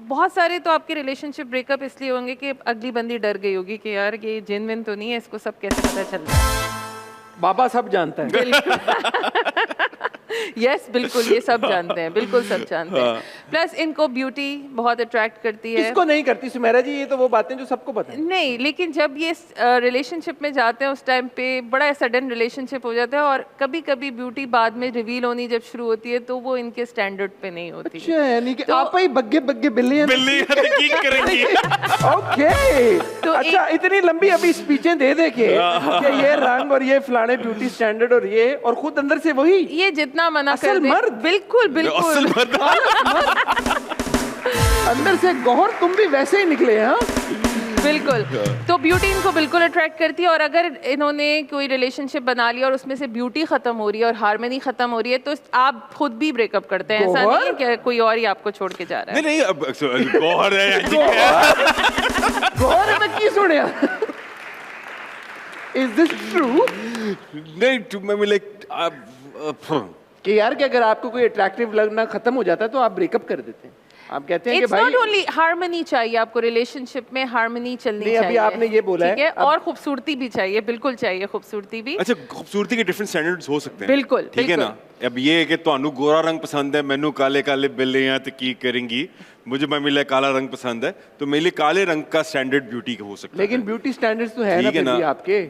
बहुत सारे तो आपके रिलेशनशिप ब्रेकअप इसलिए होंगे कि अगली बंदी डर गई होगी कि यार ये जेन्युइन तो नहीं है, इसको सब कैसे पता चल रहा है। बाबा सब जानता है। यस बिल्कुल, ये सब जानते हैं, बिल्कुल सब जानते हैं। प्लस इनको ब्यूटी बहुत अट्रैक्ट करती है। किसको नहीं करती सुमेरा जी? ये तो वो बातें जो सबको पता है। नहीं, लेकिन जब ये रिलेशनशिप में जाते हैं उस टाइम पे बड़ा सडन रिलेशनशिप हो जाता है और कभी कभी ब्यूटी बाद में रिवील होनी जब शुरू होती है तो वो इनके स्टैंडर्ड पे नहीं होती। अच्छा, यानी कि आप ही बग्गे बग्गे बिल्ली हैं। बिल्ली हकीक करेंगी। ओके, तो अच्छा इतनी लंबी अभी स्पीचें दे दे के कि ये रंग और ये फलाने ब्यूटी स्टैंडर्ड और ये, और खुद अंदर से वही ये जितना मना असल कर दे, मर्द। बिल्कुल असल बिल्कुल मर्द। अंदर से गौहर तुम भी वैसे ही निकले हैं। हाँ, बिल्कुल। तो ब्यूटी इनको बिल्कुल अट्रैक्ट करती है और अगर इन्होंने कोई रिलेशनशिप बना लिया और उसमें से ब्यूटी खत्म हो रही है और हार्मनी खत्म हो रही है तो आप खुद भी ब्रेकअप करते हैं, ऐसा नहीं है कि कोई और ही आपको छोड़ के जा रहा है। नहीं नहीं, अब गौहर है। गौहर में की सुने? Is this true? नहीं, मैं लाइक कि यार कि अगर आपको कोई अट्रैक्टिव लगना खत्म हो जाता है तो आप ब्रेकअप कर देते हैं। आप कहते हैं कि इट्स भाई नॉट ओनली हार्मनी चाहिए आपको, रिलेशनशिप में हार्मनी चलनी नहीं, चाहिए। अभी आपने ये बोला ठीक है, है, और खूबसूरती भी चाहिए, बिल्कुल चाहिए खूबसूरती भी। अच्छा, खूबसूरती के डिफरेंट स्टैंडर्ड्स हो सकते हैं। बिल्कुल, ठीक है ना। अब ये है कि ਤੁਹਾਨੂੰ गोरा रंग पसंद है, मैनू काले काले बिल्ले हैं तो की करेंगी, मुझे मिले काला रंग पसंद है तो मेरे लिए काले रंग का स्टैंडर्ड ब्यूटी हो सकता है। लेकिन ब्यूटी स्टैंडर्ड्स तो है ना ठीक है फिर भी ना। आपके।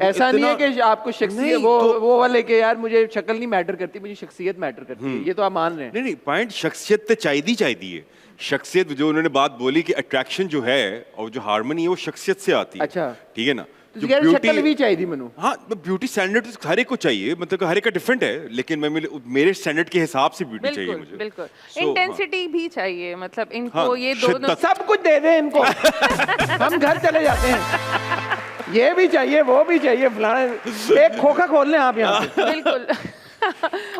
ऐसा नहीं है इतना- कि आपको शख्सियत नहीं, वो वाले के यार मुझे शक्ल नहीं मैटर करती, मुझे शख्सियत मैटर करती है, ये तो आप मान रहे हैं। नहीं नहीं, पॉइंट शख्सियत तो चाहिए है। शख्सियत जो उन्होंने बात बोली कि अट्रैक्शन जो है और जो हार्मनी है वो शख्सियत से आती है। अच्छा। ठीक है ना। तो यार शक्ल भी चाहिए मनु। हाँ, ब्यूटी स्टैंडर्ड तो हर एक को चाहिए, मतलब हर एक का डिफरेंट है, लेकिन मैं मेरे स्टैंडर्ड के हिसाब से ब्यूटी चाहिए बिल्कुल मुझे। बिल्कुल। So, इंटेंसिटी भी चाहिए, मतलब इनको हाँ, ये दोनों शिद्दत। सब कुछ दे दें इनको। हम घर चले जाते हैं। ये भी चाहिए, वो भी चाहिए, फलाना। एक खोखा खोल लें आप यहाँ पे। बिल्कुल।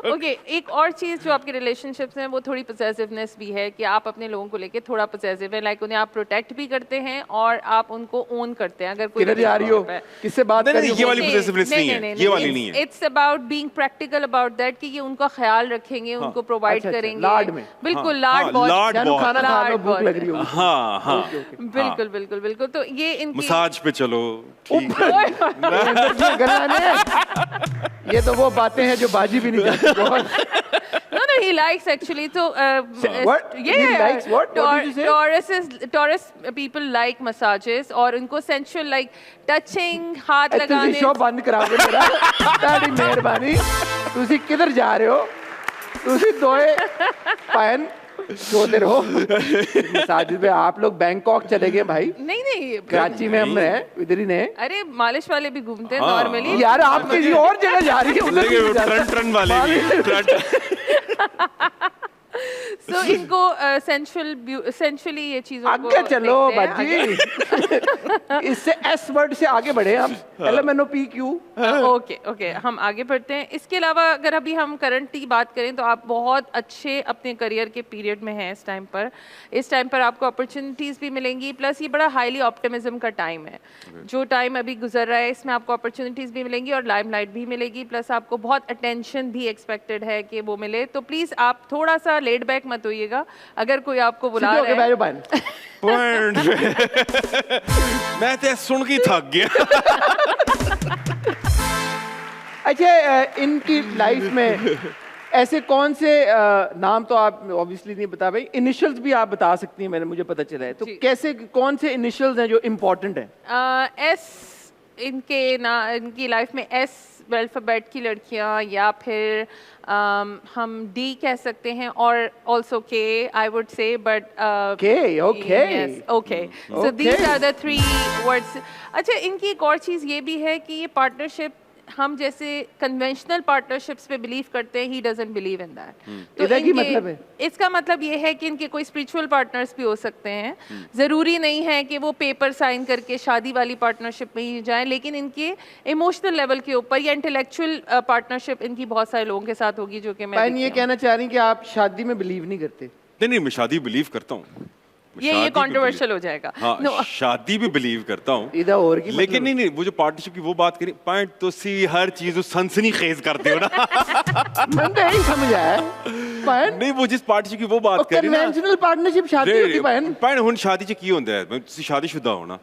ओके, एक और चीज जो आपके रिलेशनशिप्स हैं वो थोड़ी पोसेसिवनेस भी है कि आप अपने लोगों को लेके थोड़ा पोसेसिव है, लाइक उन्हें आप प्रोटेक्ट भी करते हैं और आप उनको ओन करते हैं। अगर कोई किधर जा रही हो? किससे बात कर रही हो? ये वाली possessiveness नहीं है, ये वाली नहीं है। It's about being practical about that कि ये उनका ख्याल रखेंगे, उनको प्रोवाइड अच्छा, करेंगे लाड में। बिल्कुल, हाँ, लाड हाँ, बहुत, लाड जानू बहुत। खाना खा लो, लाड भूख बहुत लग रही हो। हाँ हाँ, बिल्कुल बिल्कुल बिल्कुल। तो ये इनकी मसाज पे चलो, ठीक है। ये तो वो बातें हैं जो बाजी भी नहीं जाती बहुत। No, he likes actually. So, What? He likes what? What did you say? Taurus people like massages और उनको sensual like touching, हाथ ਤੁਸੀਂ लगाने. ਸ਼ੋ ਬੰਦ ਕਰਾਓਗੇ ਮੇਰਾ ਤੁਹਾਡੀ ਮਿਹਰਬਾਨੀ ਤੁਸੀਂ ਕਿੱਧਰ ਜਾ ਰਹੇ ਹੋ ਤੁਸੀਂ ਦੋਏ ਭੈਣ सोते रहो साजिद भाई आप लोग बैंकॉक चले गए भाई नहीं कराची में हम रहे इधर ही नहीं अरे मालिश वाले भी घूमते हैं नॉर्मली यार आप किसी और जगह जा रही है उधर नहीं जा रही। ट्रन वाले सो इनको सेंशुअली ये चीजों को आगे चलो देखते हैं, बाजी इससे एस वर्ड से आगे बढ़े हम LMNOPQ ओके हम आगे बढ़ते हैं। इसके अलावा अगर अभी हम करंट की बात करें तो आप बहुत अच्छे अपने करियर के पीरियड में हैं इस टाइम पर आपको अपॉर्चुनिटीज़ भी मिलेंगी प्लस ये बड़ा हाईली ऑप्टिमिज्म का टाइम है। जो टाइम अभी गुजर रहा है इसमें आपको अपॉर्चुनिटीज़ भी मिलेंगी और लाइमलाइट भी मिलेगी प्लस आपको बहुत अटेंशन भी एक्सपेक्टेड है कि वो मिले। तो प्लीज़ आप थोड़ा सा लेड बैक मत होइएगा अगर कोई आपको बुला रहा है। मैं तो सुन के थक गया। अच्छा इनकी लाइफ में ऐसे कौन से नाम तो आप ऑब्वियसली नहीं बता भाई इनिशियल्स भी आप बता सकती हैं मुझे पता चला है तो कैसे कौन से इनिशियल्स हैं जो इम्पोर्टेंट हैं? एस इनकी लाइफ में एस अल्फाबेट की लड़कियां या फिर हम डी कह सकते हैं और ऑल्सो के I would say but okay so these are the 3 words. अच्छा इनकी एक और चीज़ ये भी है कि ये पार्टनरशिप हम जैसे कन्वेंशनल पार्टनरशिप्स पे बिलीव करते हैं he doesn't believe in that. तो की मतलब है इसका मतलब ये है कि इनके कोई स्पिरिचुअल पार्टनर्स भी हो सकते हैं। ज़रूरी नहीं है कि वो पेपर साइन करके शादी वाली पार्टनरशिप में ही जाएं लेकिन इनके इमोशनल लेवल के ऊपर या इंटेलेक्चुअल पार्टनरशिप इनकी बहुत सारे लोगों के साथ होगी जो कि मैं ये कहना चाह रही हूँ कि आप शादी में बिलीव नहीं करते? नहीं मैं शादी बिलीव करता हूँ। ये कंट्रोवर्शियल हो जाएगा। हाँ, no. शादी भी बिलीव करता हूँ इधर और की लेकिन नहीं वो जो पार्टनरशिप की वो बात करी पॉइंट तो सी हर चीज सनसनी खेज करते हो ना। मैंने यही समझा है नहीं वो जिस पार्टनरशिप की वो बात करी ना कन्वेंशनल पार्टनरशिप शादी होती पॉइंट हुन शादी च की होंदा है तुसी शादीशुदा हो ना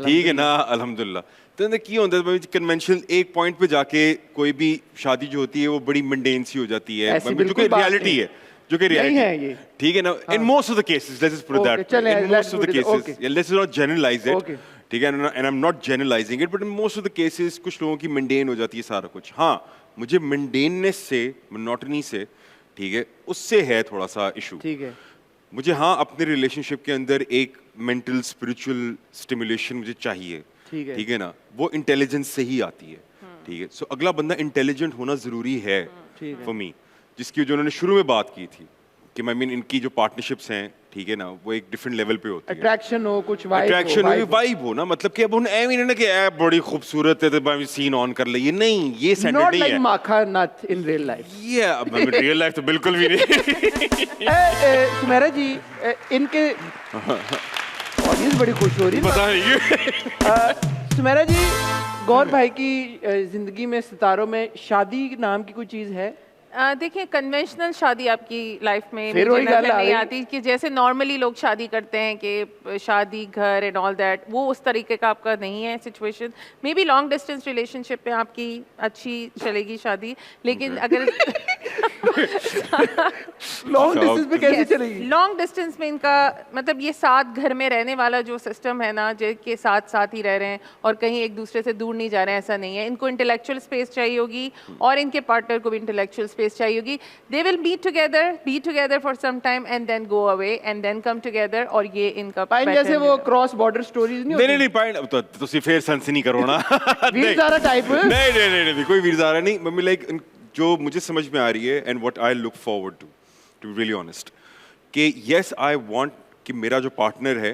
ठीक है ना अल्हम्दुलिल्लाह तो की होंदा है कन्वेंशनल एक पॉइंट पे जाके कोई भी शादी जो होती है वो बड़ी मंडेन सी हो जाती है जो कि रियलिटी है जो कि रियलिटी है ये ठीक है ना in most of the cases let's just put that in most of the cases let's not generalise it ठीक है and I am not generalising it but in most of the cases कुछ लोगों की मंडेन हो जाती है सारा कुछ। हाँ मुझे मंडेननेस से मोनोटनी से ठीक है उससे है थोड़ा सा इशू ठीक है मुझे हाँ अपने रिलेशनशिप के अंदर एक मेंटल स्पिरिचुअल स्टिमुलेशन मुझे चाहिए ठीक है ना वो इंटेलिजेंस से ही आती है ठीक है। सो अगला बंदा इंटेलिजेंट होना जरूरी है फॉर मी जिसकी जो उन्होंने शुरू में बात की थी कि मैं मीन इनकी जो पार्टनरशिप्स हैं ठीक है ना वो एक डिफरेंट लेवल पे होती है अट्रैक्शन हो कुछ वाइब हो ना मतलब कि अब उन ऐ नहीं ना कि ऐ बड़ी खूबसूरत है तो सीन ऑन कर ले ये नहीं ये सेंडर्ड नहीं है माखा नॉट इन रियल लाइफ ये अब रियल लाइफ तो बिल्कुल भी नहीं। सुमेरा जी इनके ऑडियंस बड़ी खुश हो रही है पता है सुमेरा जी गौर भाई की जिंदगी में सितारों में शादी नाम की कोई चीज है? देखिए कन्वेंशनल शादी आपकी लाइफ में मुझे नजर नहीं आती कि जैसे नॉर्मली लोग शादी करते हैं कि शादी घर एंड ऑल दैट वो उस तरीके का आपका नहीं है situation. May be long distance relationship में आपकी अच्छी चलेगी शादी लेकिन अगर लॉन्ग डिस्टेंस में कैसे चलेगी? लॉन्ग डिस्टेंस में इनका मतलब ये साथ घर में रहने वाला जो सिस्टम है ना जिनके साथ साथ ही रह रहे हैं और कहीं एक दूसरे से दूर नहीं जा रहे हैं ऐसा नहीं है। इनको इंटेलेक्चुअल स्पेस चाहिए होगी और इनके पार्टनर को भी इंटेलेक्चुअल स्पेस चाहिए होगी। They will be together for some time and then go away and then come together और ये इनका पाइन जैसे वो क्रॉस बॉर्डर स्टोरीज नहीं होती? नहीं पाइन तो ਤੁਸੀਂ ਫੇਰ सेंस नहीं करो ना वीरजारा टाइप नहीं कोई वीरजारा नहीं मम्मी लाइक जो मुझे समझ में आ रही है and what I look forward to be really honest कि यस आई वांट कि मेरा जो पार्टनर है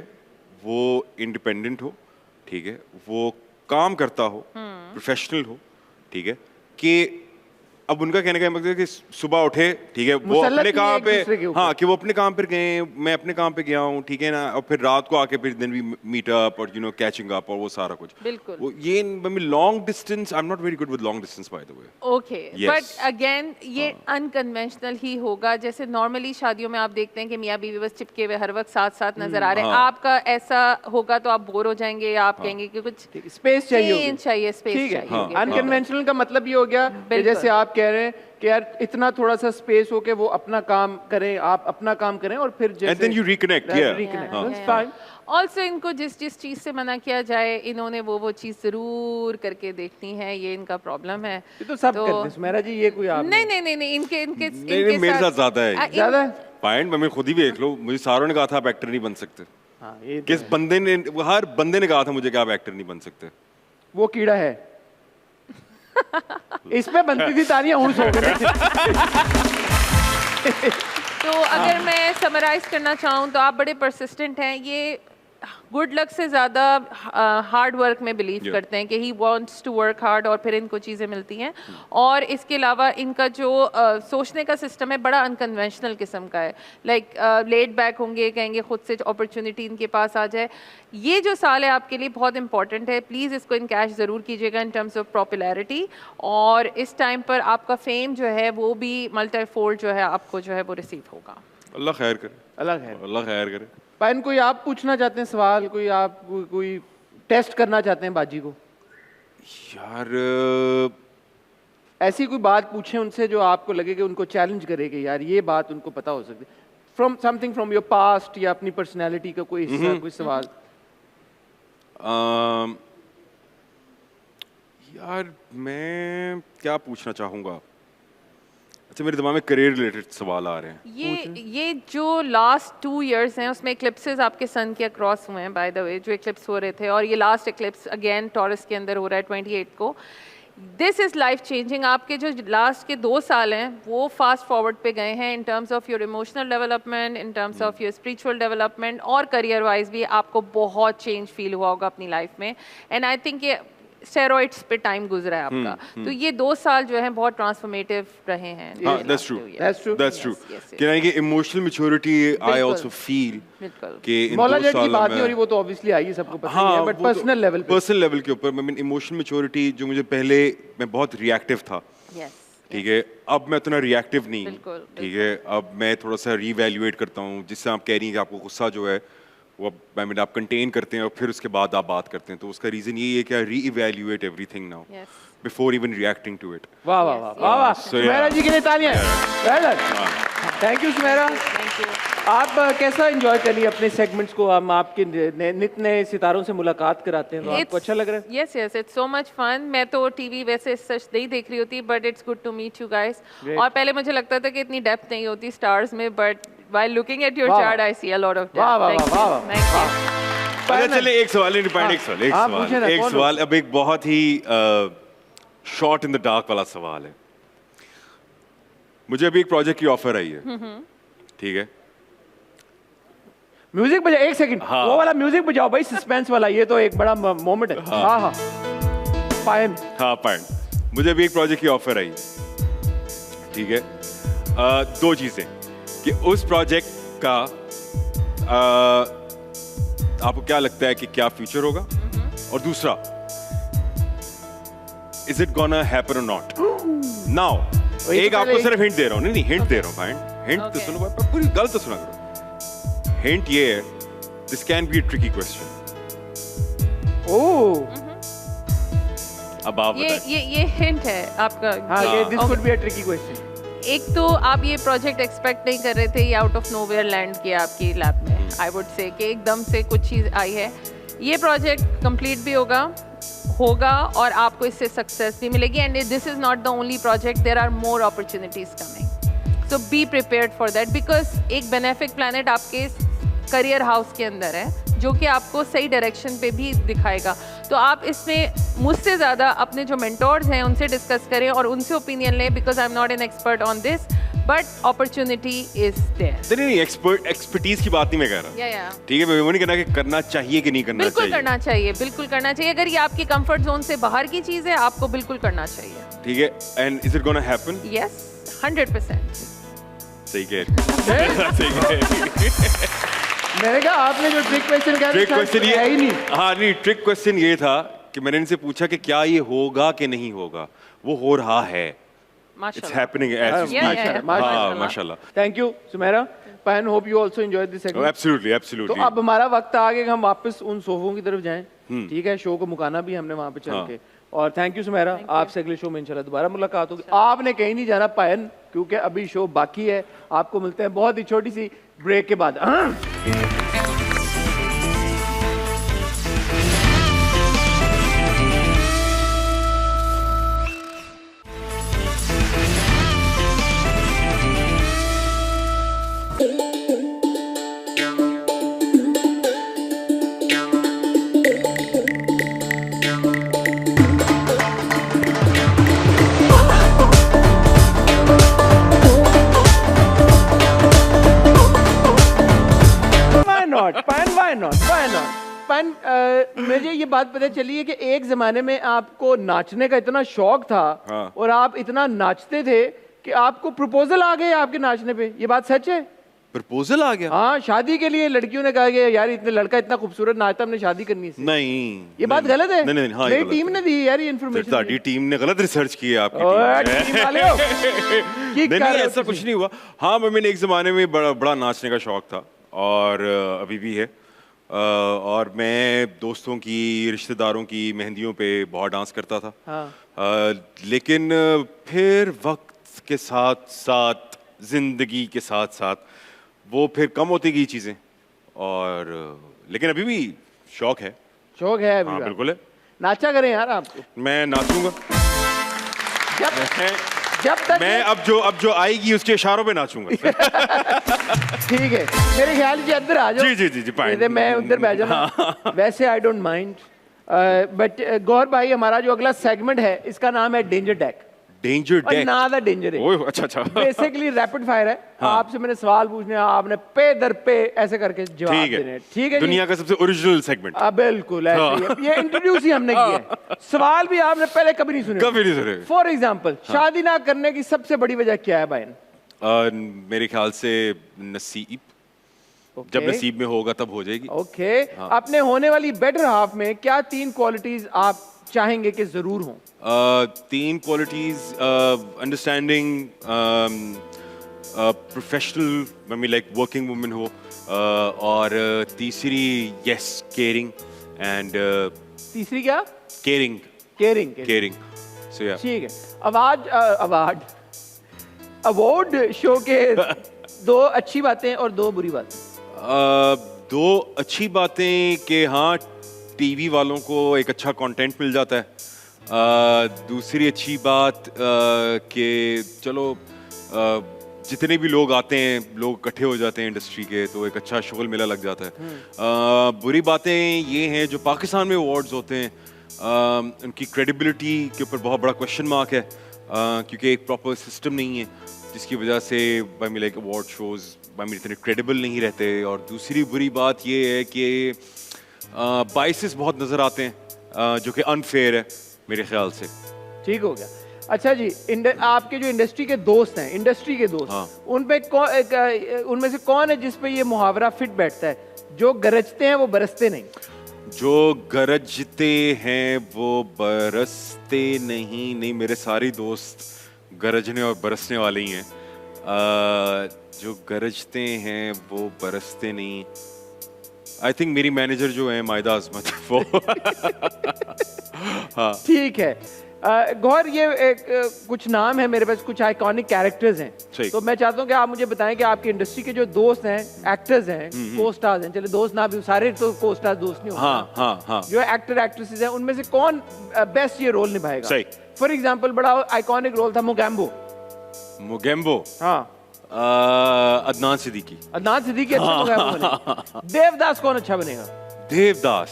वो इंडिपेंडेंट हो ठीक है वो काम करता हो प्रोफेशनल हो ठीक है कि अब उनका कहने का मतलब है कि सुबह उठे, ठीक है, वो मुसल्लत अपने नहीं है काम एक पे, दूसरे के ऊपर। हाँ कि वो अपने काम पे गए, मैं अपने काम पे गया हूँ, ठीक है ना, और फिर रात को आके फिर देन वी मीट अप और कैचिंग अप और वो सारा कुछ। बिल्कुल। वो ये long distance, I am not very good with long distance by the way. Okay, Yes. But again ये अनकन्वेंशनल ही होगा। जैसे नॉर्मली शादियों में आप देखते हैं कि मियाँ बीवी बस चिपके हुए हर वक्त साथ साथ नजर आ रहे हैं। हाँ। आपका ऐसा होगा तो आप बोर हो जाएंगे या आप कहेंगे कि कुछ स्पेस चाहिए होगी। change चाहिए, स्पेस ठीक है। चाहिए होगी। अनकन्वेंशनल का मतलब ये हो गया कि बिल्कुल। जैसे आप कह रहे हैं कि यार इतना थोड़ा सा स्पेस हो के वो अपना काम करें, आप अपना काम करें और फिर जैसे then you reconnect, yeah. reconnect. Yeah, That's yeah. fine. Also इनको जिस जिस चीज़ से मना किया जाए इन्होंने वो चीज़ ज़रूर करके देखनी है, ये इनका प्रॉब्लम है। ये तो सब करते हैं सुमेरा जी, ये कोई आप नहीं नहीं नहीं नहीं, इनके इनके नहीं, मेरे साथ ज्यादा है। ज्यादा है? पॉइंट मैं खुद ही देख लो, मुझे सारों ने कहा था आप एक्टर नहीं बन सकते। हाँ, ये तो किस बंदे ने, हर बंदे ने कहा था मुझे कि आप एक्टर नहीं बन सकते। वो कीड़ा है। इस पे बनती थी तालियां, हूँ सो गए। तो अगर मैं समराइज करना चाहूँ तो आप बड़े परसिस्टेंट हैं। ये गुड लक से ज़्यादा हार्ड वर्क में बिलीव Yeah. करते हैं कि he wants to work hard और फिर इनको चीज़ें मिलती हैं। और इसके अलावा इनका जो सोचने का सिस्टम है बड़ा अनकन्वेंशनल किस्म का है। लाइक लेट बैक होंगे, कहेंगे खुद से अपॉर्चुनिटी इनके पास आ जाए। ये जो साल है आपके लिए बहुत इंपॉर्टेंट है, प्लीज़ इसको इनकैश ज़रूर कीजिएगा इन टर्म्स ऑफ पॉपुलैरिटी। और इस टाइम पर आपका फेम जो है वो भी मल्टीफोल्ड जो है आपको जो है वो रिसीव होगा। अल्लाह खैर करे, अलग है। अल्लाह खैर करे। पायन, कोई आप पूछना चाहते हैं सवाल, कोई आप कोई टेस्ट करना चाहते हैं बाजी को? यार ऐसी कोई बात पूछें उनसे जो आपको लगे कि उनको चैलेंज करे कि यार ये बात उनको पता हो सकती है, from something from your past या अपनी पर्सनैलिटी का कोई हिस्सा, कोई सवाल। यार मैं क्या पूछना चाहूँगा, अच्छा मेरे दिमाग में करियर रिलेटेड सवाल आ रहे हैं। ये जो लास्ट 2 इयर्स हैं उसमें इक्लिप्सेस आपके सन के अक्रॉस हुए हैं बाय द वे, जो इक्लिप्स हो रहे थे, और ये लास्ट इक्लिप्स अगेन टॉरस के अंदर हो रहा है 28 को। This is life changing. आपके जो लास्ट के 2 साल हैं वो फास्ट फॉरवर्ड पे गए हैं in terms of your emotional development, in terms of your spiritual development, और करियर वाइज भी आपको बहुत चेंज फील हुआ होगा अपनी लाइफ में। एंड आई थिंक ये स्टेरॉइड्स पे टाइम गुजरा है आपका, तो ये 2 साल जो है बहुत ट्रांसफॉर्मेटिव रहे हैं। हाँ, that's true. That's true. That's true. yes, yes. कि यानी कि इमोशनल मैच्योरिटी आई बिल्कुल। आल्सो फील बिल्कुल। कि इन मौला 2 जेट की सालों बात नहीं हो रही, में, वो तो ऑब्वियसली आई है, सबको पता ही हाँ है, बट पर्सनल लेवल पे। पर्सनल लेवल के ऊपर मैं इमोशनल मैच्योरिटी, जो मुझे पहले मैं बहुत रिएक्टिव था, यस, ठीक है, अब मैं उतना रिएक्टिव नहीं, बिल्कुल, ठीक है, अब मैं थोड़ा सा रीवैल्यूएट करता हूँ, जिससे आप कह रही हैं कि आपको गुस्सा जो है वो अब आप कंटेन करते हैं और फिर उसके बाद आप बात करते हैं, तो उसका रीज़न ये है कि I re-evaluate everything now yes. Before even reacting to it. वाह वाह वाह वाह वाह, So, yeah. सुमेरा जी के लिए तालियां। Well done, thank you Sumera. Thank you. आप कैसा एंजॉय करिए अपने सेगमेंट्स को, हम आपके नित नए सितारों से मुलाकात कराते हैं, तो आपको अच्छा लग रहा है? Yes yes, it's so much fun. मैं तो टीवी वैसे सच नहीं देख रही होती, but it's good to meet you guys. Great. और पहले मुझे लगता था कि इतनी डेप्थ नहीं होती स्टार्स में, but while looking at your वाह। Chart I see a lot of वाह, वाह, डेप्थ। वाह, वाह, थैंक यू। अच्छा चलिए एक सवाल नहीं पॉइंट, एक सवाल, एक हाँ, पूछे ना, सवाल, एक कौन सवाल, अब एक बहुत ही शॉर्ट इन द डार्क वाला सवाल है। मुझे अभी एक प्रोजेक्ट की ऑफर आई है, ठीक है, म्यूजिक बजा, एक सेकंड, हाँ। वो वाला म्यूजिक बजाओ भाई, सस्पेंस वाला, ये तो एक बड़ा मोमेंट है। हाँ हाँ, पायन, हाँ पॉइंट, मुझे अभी एक प्रोजेक्ट की ऑफर आई, ठीक है, 2 चीजें कि उस प्रोजेक्ट का आपको क्या लगता है कि क्या फ्यूचर होगा, और दूसरा इज इट गोना हैपन और नॉट नाउ। एक आपको सिर्फ हिंट दे रहा हूँ, नहीं हिंट दे रहा हूँ, पॉइंट हिंट तो सुनो, पूरी गलत तो सुना करो। हिंट ये है, this can be a tricky question. Oh अब आप बताएं। ये हिंट है आपका। हाँ, ये this Okay. Could be a tricky question. एक तो आप ये प्रोजेक्ट एक्सपेक्ट नहीं कर रहे थे, ये आउट ऑफ नोवेयर लैंड किया आपकी लैब में। आई वुड से कि एकदम से कुछ चीज़ आई है। ये प्रोजेक्ट कंप्लीट भी होगा और आपको इससे सक्सेस भी मिलेगी। And this is not the only project, there are more opportunities coming, so be prepared for that, because एक बेनेफिक प्लैनेट आपके करियर हाउस के अंदर है जो कि आपको सही डायरेक्शन पे भी दिखाएगा। तो आप इसमें मुझसे ज़्यादा अपने जो मेंटोर्स हैं उनसे डिस्कस करें और उनसे ओपिनियन लें, because I am not an expert on this, but opportunity is there. नहीं एक्सपर्टीज की बात नहीं मैं कह रहा। या ठीक है, मैं वो नहीं कहना कि करना चाहिए कि नहीं करना बिल्कुल चाहिए। करना चाहिए, बिल्कुल करना चाहिए। अगर ये आपकी कंफर्ट जोन से बाहर की चीज़ है, आपको बिल्कुल करना चाहिए। ठीक है, and is it gonna happen? Yes, 100%। सही कह मैंने कहा आपने जो ट्रिक क्वेश्चन कहा ट्रिक क्वेश्चन ये है ही नहीं। हाँ नहीं, ट्रिक क्वेश्चन ये था कि मैंने इनसे पूछा कि क्या ये होगा कि नहीं होगा, वो हो रहा है। इट्स माशाल्लाह। Happening Yeah, as yeah, yeah. हाँ माशाल्लाह। Thank you Sumera. Payan, hope you also enjoyed this segment. Absolutely तो एब्सोल्युटली। अब हमारा वक्त आ गया कि हम वापस उन सोफों की तरफ जाएं। ठीक है, शो को मुकाना भी हमने वहां पे चल हाँ। के। और थैंक यू सुमेरा, आपसे अगले शो में इंशाल्लाह दोबारा मुलाकात होगी। आपने कहीं नहीं जाना पायन, क्योंकि अभी शो बाकी है। आपको मिलते हैं बहुत ही छोटी सी ब्रेक के बाद। Why not? Pan, why not? Why not? pan, मुझे ये बात पता चली है कि एक जमाने में आपको नाचने का इतना शौक था हाँ। और आप इतना नाचते थे कि आपको प्रपोजल आ गए आपके नाचने पे। ये बात सच है? प्रपोजल आ गया? हाँ, शादी के लिए लड़कियों ने कहा कि यार इतने लड़का इतना खूबसूरत नाचता, हमने शादी करनी है। नहीं, ये बात गलत है? नहीं नहीं, हाँ मेरी टीम ने दी यार ये साडी इन्फॉर्मेशन। टीम ने गलत रिसर्च की है आपकी ओए, टीम टीम वाले हो। की नहीं कर रहे हो ऐसा तुसी? कुछ नहीं हुआ। हाँ, मैंने एक ज़माने में बड़ा नाचने का शौक था और अभी भी है। और मैं दोस्तों की, रिश्तेदारों की मेहंदियों पे बहुत डांस करता था। हाँ। लेकिन फिर वक्त के साथ साथ, ज़िंदगी के साथ साथ वो फिर कम होती गई चीज़ें। और लेकिन अभी भी शौक है। शौक है अभी हाँ भी? बिल्कुल है। नाचा करें यार आपको। मैं नाचूंगा। जब तक मैं अब जो आएगी उसके इशारों पे नाचूंगा। ठीक है, मेरे ख्याल से अंदर आ जाओ। जी, fine। नहीं तो मैं उधर बैठ जाऊँ। वैसे आई डोंट माइंड, बट गौर भाई, हमारा जो अगला सेगमेंट है इसका नाम है डेंजर डेक। डेंजर और डेक? ना डेंजर है। ओह, अच्छा। बेसिकली रैपिड फायर है। आपसे मैंने सवाल पूछने, आपने पे दर पे ऐसे करके जवाब ठीक देने हैं। है, ठीक है जी? दुनिया का सबसे ओरिजिनल सेगमेंट। बिल्कुल ऐसे ही है। ये इंट्रोड्यूस ही हमने किया है। सवाल भी आपने पहले कभी नहीं सुने। कभी नहीं सुने। फॉर एग्जाम्पल, शादी ना करने की सबसे बड़ी वजह क्या है भाई? मेरे ख्याल से नसीब। जब नसीब में होगा तब हो जाएगी। ओके, अपने होने वाली बेटर हाफ में क्या 3 क्वालिटीज आप चाहेंगे कि जरूर हों? 3 qualities: understanding, professional, mummy like working woman हो, और तीसरी यस केयरिंग एंड तीसरी क्या? केयरिंग। केयरिंग। सो या ठीक है। अवार्ड शो के 2 अच्छी बातें और 2 बुरी बातें। 2 अच्छी बातें कि हाँ, टीवी वालों को एक अच्छा कंटेंट मिल जाता है। दूसरी अच्छी बात कि चलो जितने भी लोग आते हैं, लोग इकट्ठे हो जाते हैं इंडस्ट्री के, तो एक अच्छा शुगल मेला लग जाता है। बुरी बातें ये हैं जो पाकिस्तान में अवार्ड्स होते हैं, उनकी क्रेडिबिलिटी के ऊपर बहुत बड़ा क्वेश्चन मार्क है, क्योंकि एक प्रॉपर सिस्टम नहीं है, जिसकी वजह से लाइक अवार्ड शोज इतने क्रेडिबल नहीं रहते। और दूसरी बुरी बात ये है कि बाइसेस बहुत नज़र आते हैं, जो कि अनफेयर है मेरे ख्याल से। ठीक हो गया। अच्छा जी, आपके जो इंडस्ट्री के दोस्त हैं, हाँ। उनमें से कौन है जिस पे ये मुहावरा फिट बैठता है, जो गरजते हैं वो बरसते नहीं? जो गरजते हैं वो बरसते नहीं, मेरे सारे दोस्त गरजने और बरसने वाले ही हैं। जो गरजते हैं वो बरसते नहीं। आई थिंक मेरी मैनेजर जो है मायदा अजमत, वो हाँ। ठीक है। गौर, ये कुछ नाम है मेरे पास, कुछ आइकॉनिक कैरेक्टर्स हैं, तो मैं चाहता हूँ कि आप मुझे बताएं कि आपकी इंडस्ट्री के जो दोस्त हैं, एक्टर्स हैं, को स्टार्स हैं, चले दोस्त ना भी, सारे तो को स्टार दोस्त नहीं होते, हाँ। जो एक्टर एक्ट्रेसेस हैं, उनमें से कौन बेस्ट ये रोल निभाएगा? सही। फॉर एग्जाम्पल, बड़ा आइकॉनिक रोल था मोगैम्बो। हाँ। अदनान सिद्दीकी। अच्छा मोगैम्बो बनेगा। देवदास कौन अच्छा बनेगा? देवदास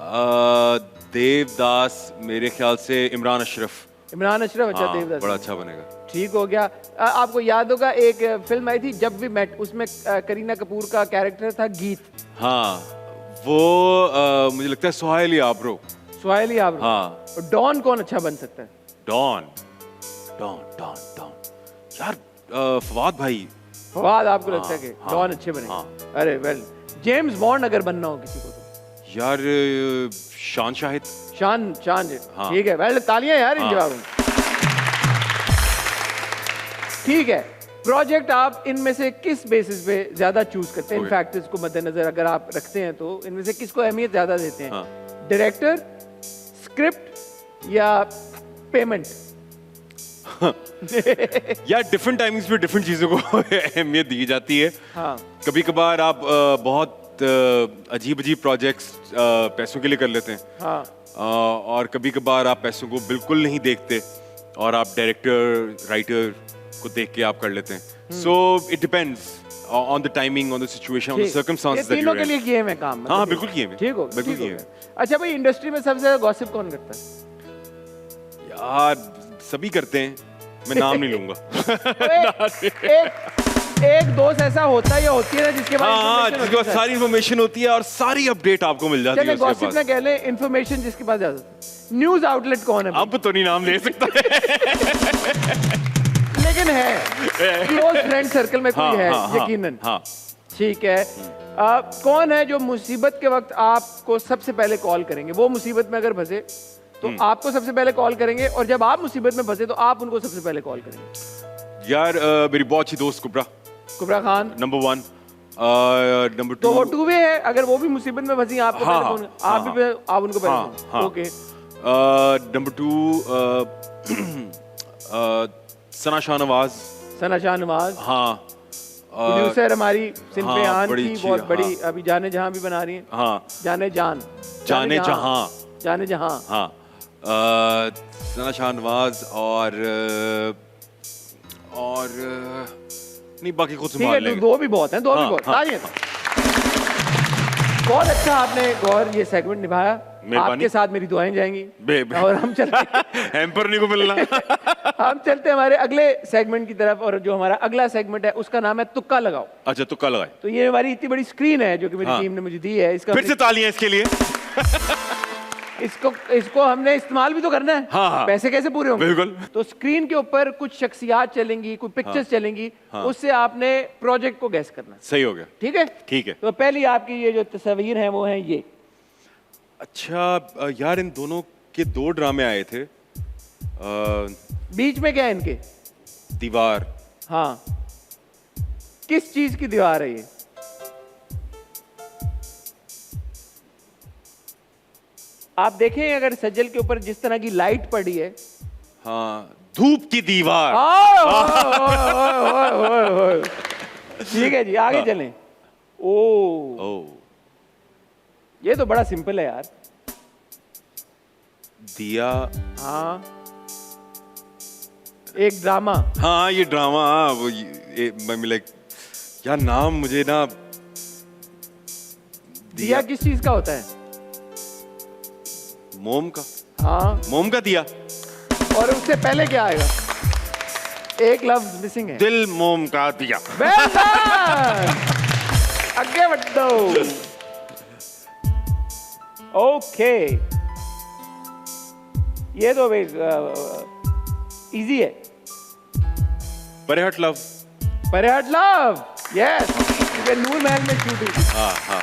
देवदास मेरे ख्याल से इमरान अशरफ। इमरान अशरफ, अच्छा हाँ, देवदास बड़ा अच्छा बनेगा। ठीक हो गया। आपको याद होगा एक फिल्म आई थी जब वी मेट, उसमें करीना कपूर का कैरेक्टर था गीत। हाँ वो मुझे लगता है सुहाइली आबरो। सुहाइली आबरो। हाँ। डॉन कौन अच्छा बन सकता है? डॉन डॉन डॉन डॉन यार फवाद भाई। फवाद आपको लगता है कि हाँ, डॉन अच्छे बने? हाँ। अरे वेल, जेम्स बॉन्ड अगर बनना हो किसी को तो यार शान शाहिद। शान शान हाँ। ठीक है, वेल तालियां यार इन हाँ। जवाबों में। ठीक है, प्रोजेक्ट आप इनमें से किस बेसिस पे ज्यादा चूज करते हैं? इन फैक्टर्स को मद्देनजर अगर आप रखते हैं तो इनमें से किसको अहमियत ज्यादा देते हैं? डायरेक्टर, स्क्रिप्ट या पेमेंट? यार डिफरेंट टाइमिंग्स पे डिफरेंट चीजों को अहमियत दी जाती है। हाँ। कभी कभार आप बहुत अजीब अजीब प्रोजेक्ट्स पैसों के लिए कर लेते हैं। हाँ। और कभी कभार आप पैसों को बिल्कुल नहीं देखते और आप डायरेक्टर राइटर को देख के आप कर लेते हैं। So it depends on the timing, on the situation, on the circumstances that you तीनों के लिए किए हुए काम। हाँ बिल्कुल किए हुए। ठीक हो, बिल्कुल ठीक हो किए हुए। गया। अच्छा भाई, इंडस्ट्री में सबसे ज्यादा गॉसिप कौन करता है? यार सभी करते हैं, मैं नाम नहीं लूंगा। एक दोस्त ऐसा होता है या होती है ना जिसके पास हाँ, information जिसके पास होती है। सारी इन्फॉर्मेशन होती है और सारी अपडेट आपको मिल जाती है चलिए उसके गॉसिप पास। ना कह लें, इन्फॉर्मेशन जिसके पास ज्यादा होती है। न्यूज आउटलेट कौन है? अब तो नहीं नाम ले सकता लेकिन है, क्लोज फ्रेंड सर्कल में कोई है यकीनन। हाँ। ठीक है। कौन है जो मुसीबत के वक्त आपको सबसे पहले कॉल करेंगे? वो मुसीबत में अगर फंसे तो आपको सबसे पहले कॉल करेंगे, और जब आप मुसीबत में फंसे तो आप उनको सबसे पहले कॉल करेंगे? यार मेरी बहुत अच्छी दोस्त कुबरा खान नंबर 1। नंबर 2 तो वो टू वे है, अगर वो भी मुसीबत में फंसी आपको हाँ, पहले फोन, हाँ, आप भी आप उनको हाँ, पहले। हाँ। ओके। नंबर 2 सना शाहनवाज। सना शाहनवाज, हाँ। प्रोड्यूसर हमारी सिंफे हाँ, आन बड़ी की अच्छी, बहुत बड़ी, हाँ। अभी जाने जहां भी बना रही हैं। हाँ। जाने जहां जाने जहां। हाँ। सना शाहनवाज और नहीं, बाकी खुद ठीक संभाल है, लेंगे। दो भी बहुत हैं, दो भी हाँ, बहुत। हाँ। तालियां। बहुत अच्छा आपने गौर ये सेगमेंट निभाया। आपके साथ मेरी दुआएं जाएंगी। और हम चलते हैम्पर नहीं को मिलना। हम चलते हमारे अगले सेगमेंट की तरफ, और जो हमारा अगला सेगमेंट है उसका नाम है तुक्का लगाओ। अच्छा, तुक्का लगाए। तो ये हमारी इतनी बड़ी स्क्रीन है जो कि मेरी टीम ने मुझे दी है, इसका फिर से तालियां इसके लिए। इसको हमने इस्तेमाल भी तो करना है। हाँ। पैसे कैसे पूरे होंगे? बिल्कुल। तो स्क्रीन के ऊपर कुछ शख्सियात चलेंगी, कुछ पिक्चर्स चलेंगी, उससे आपने प्रोजेक्ट को गैस करना। सही हो गया। ठीक है? ठीक है। तो पहली आपकी ये जो तस्वीर है वो है ये। अच्छा यार, इन दोनों के 2 ड्रामे आए थे। बीच में क्या है इनके? दीवार। हाँ, किस चीज की दीवार है ये? आप देखें अगर सज्जल के ऊपर जिस तरह की लाइट पड़ी है। हाँ, धूप की दीवार। ठीक है जी, आगे चलें। ओ, ये तो बड़ा सिंपल है यार। दिया। हाँ, एक ड्रामा। हाँ, ये ड्रामा। वो मैं लाइक यार, नाम मुझे ना। दिया किस चीज का होता है? मोम का। हाँ, मोम का दिया। और उससे पहले क्या आएगा? एक लफ्ज मिसिंग है। दिल मोम का दिया। Well done! आगे बढ़ो। ओके, ये तो इजी है। परेहट लव। परेहट लव, यस। क्योंकि नूर महल में शूट हुई थी। हाँ हाँ,